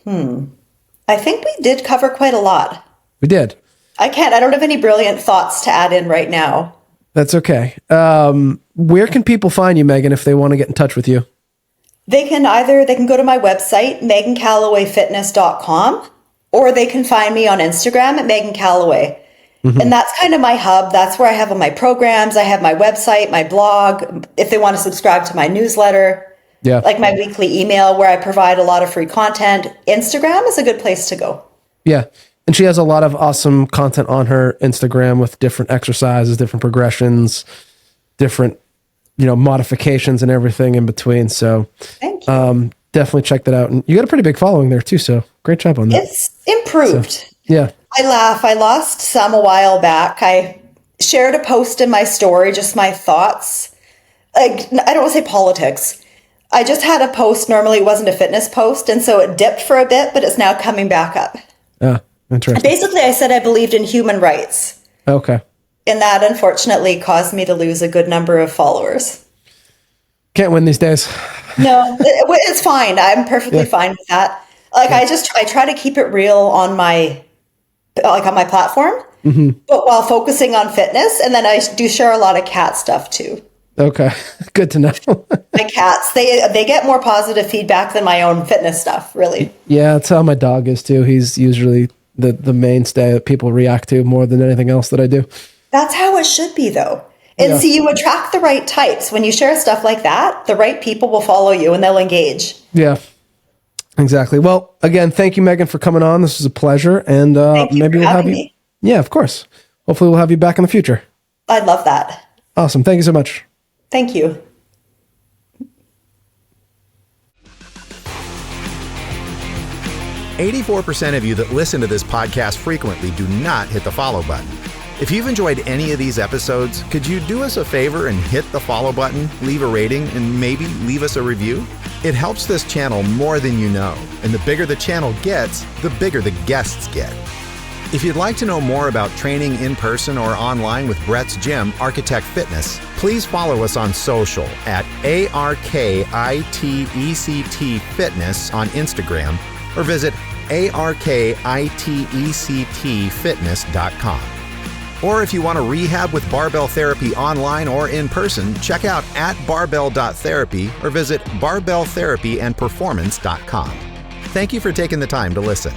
I think we did cover quite a lot. We did. I don't have any brilliant thoughts to add in right now. That's okay. Where can people find you, Meghan, if they want to get in touch with you? They can go to my website, megancallawayfitness.com, or they can find me on Instagram at Meghan Callaway. And that's kind of my hub. That's where I have all my programs. I have my website, my blog. If they want to subscribe to my newsletter, Yeah. like my weekly email where I provide a lot of free content, Instagram is a good place to go. Yeah. And she has a lot of awesome content on her Instagram with different exercises, different progressions, different, modifications and everything in between. So Thank you. definitely check that out. And you got a pretty big following there too. So great job on that. It's improved. So, yeah. I laugh. I lost some a while back. I shared a post in my story, just my thoughts. I don't want to say politics. I just had a post. Normally it wasn't a fitness post. And so it dipped for a bit, but it's now coming back up. Interesting. Basically, I said I believed in human rights. Okay. And that unfortunately caused me to lose a good number of followers. Can't win these days. No, it's fine. I'm perfectly fine with that. Like I try to keep it real on my platform, but while focusing on fitness. And then I do share a lot of cat stuff too. Okay. Good to know. My cats, they get more positive feedback than my own fitness stuff, really. Yeah, that's how my dog is too. He's usually the mainstay that people react to more than anything else that I do. That's how it should be, though. And see, you attract the right types. When you share stuff like that, the right people will follow you and they'll engage. Yeah, exactly. Well, again, thank you, Meghan, for coming on. This was a pleasure. And maybe we'll have you. Me. Yeah, of course. Hopefully we'll have you back in the future. I'd love that. Awesome. Thank you so much. Thank you. "84% of you that listen to this podcast frequently do not hit the follow button. If you've enjoyed any of these episodes, could you do us a favor and hit the follow button, leave a rating, and maybe leave us a review? It helps this channel more than you know, and the bigger the channel gets, the bigger the guests get. If you'd like to know more about training in person or online with Brett's Gym, Architect Fitness, please follow us on social at ARKITECT Fitness on Instagram or visit ARKITECTFitness.com. Or if you want to rehab with Barbell Therapy online or in person, check out @barbell.therapy or visit barbelltherapyandperformance.com. Thank you for taking the time to listen.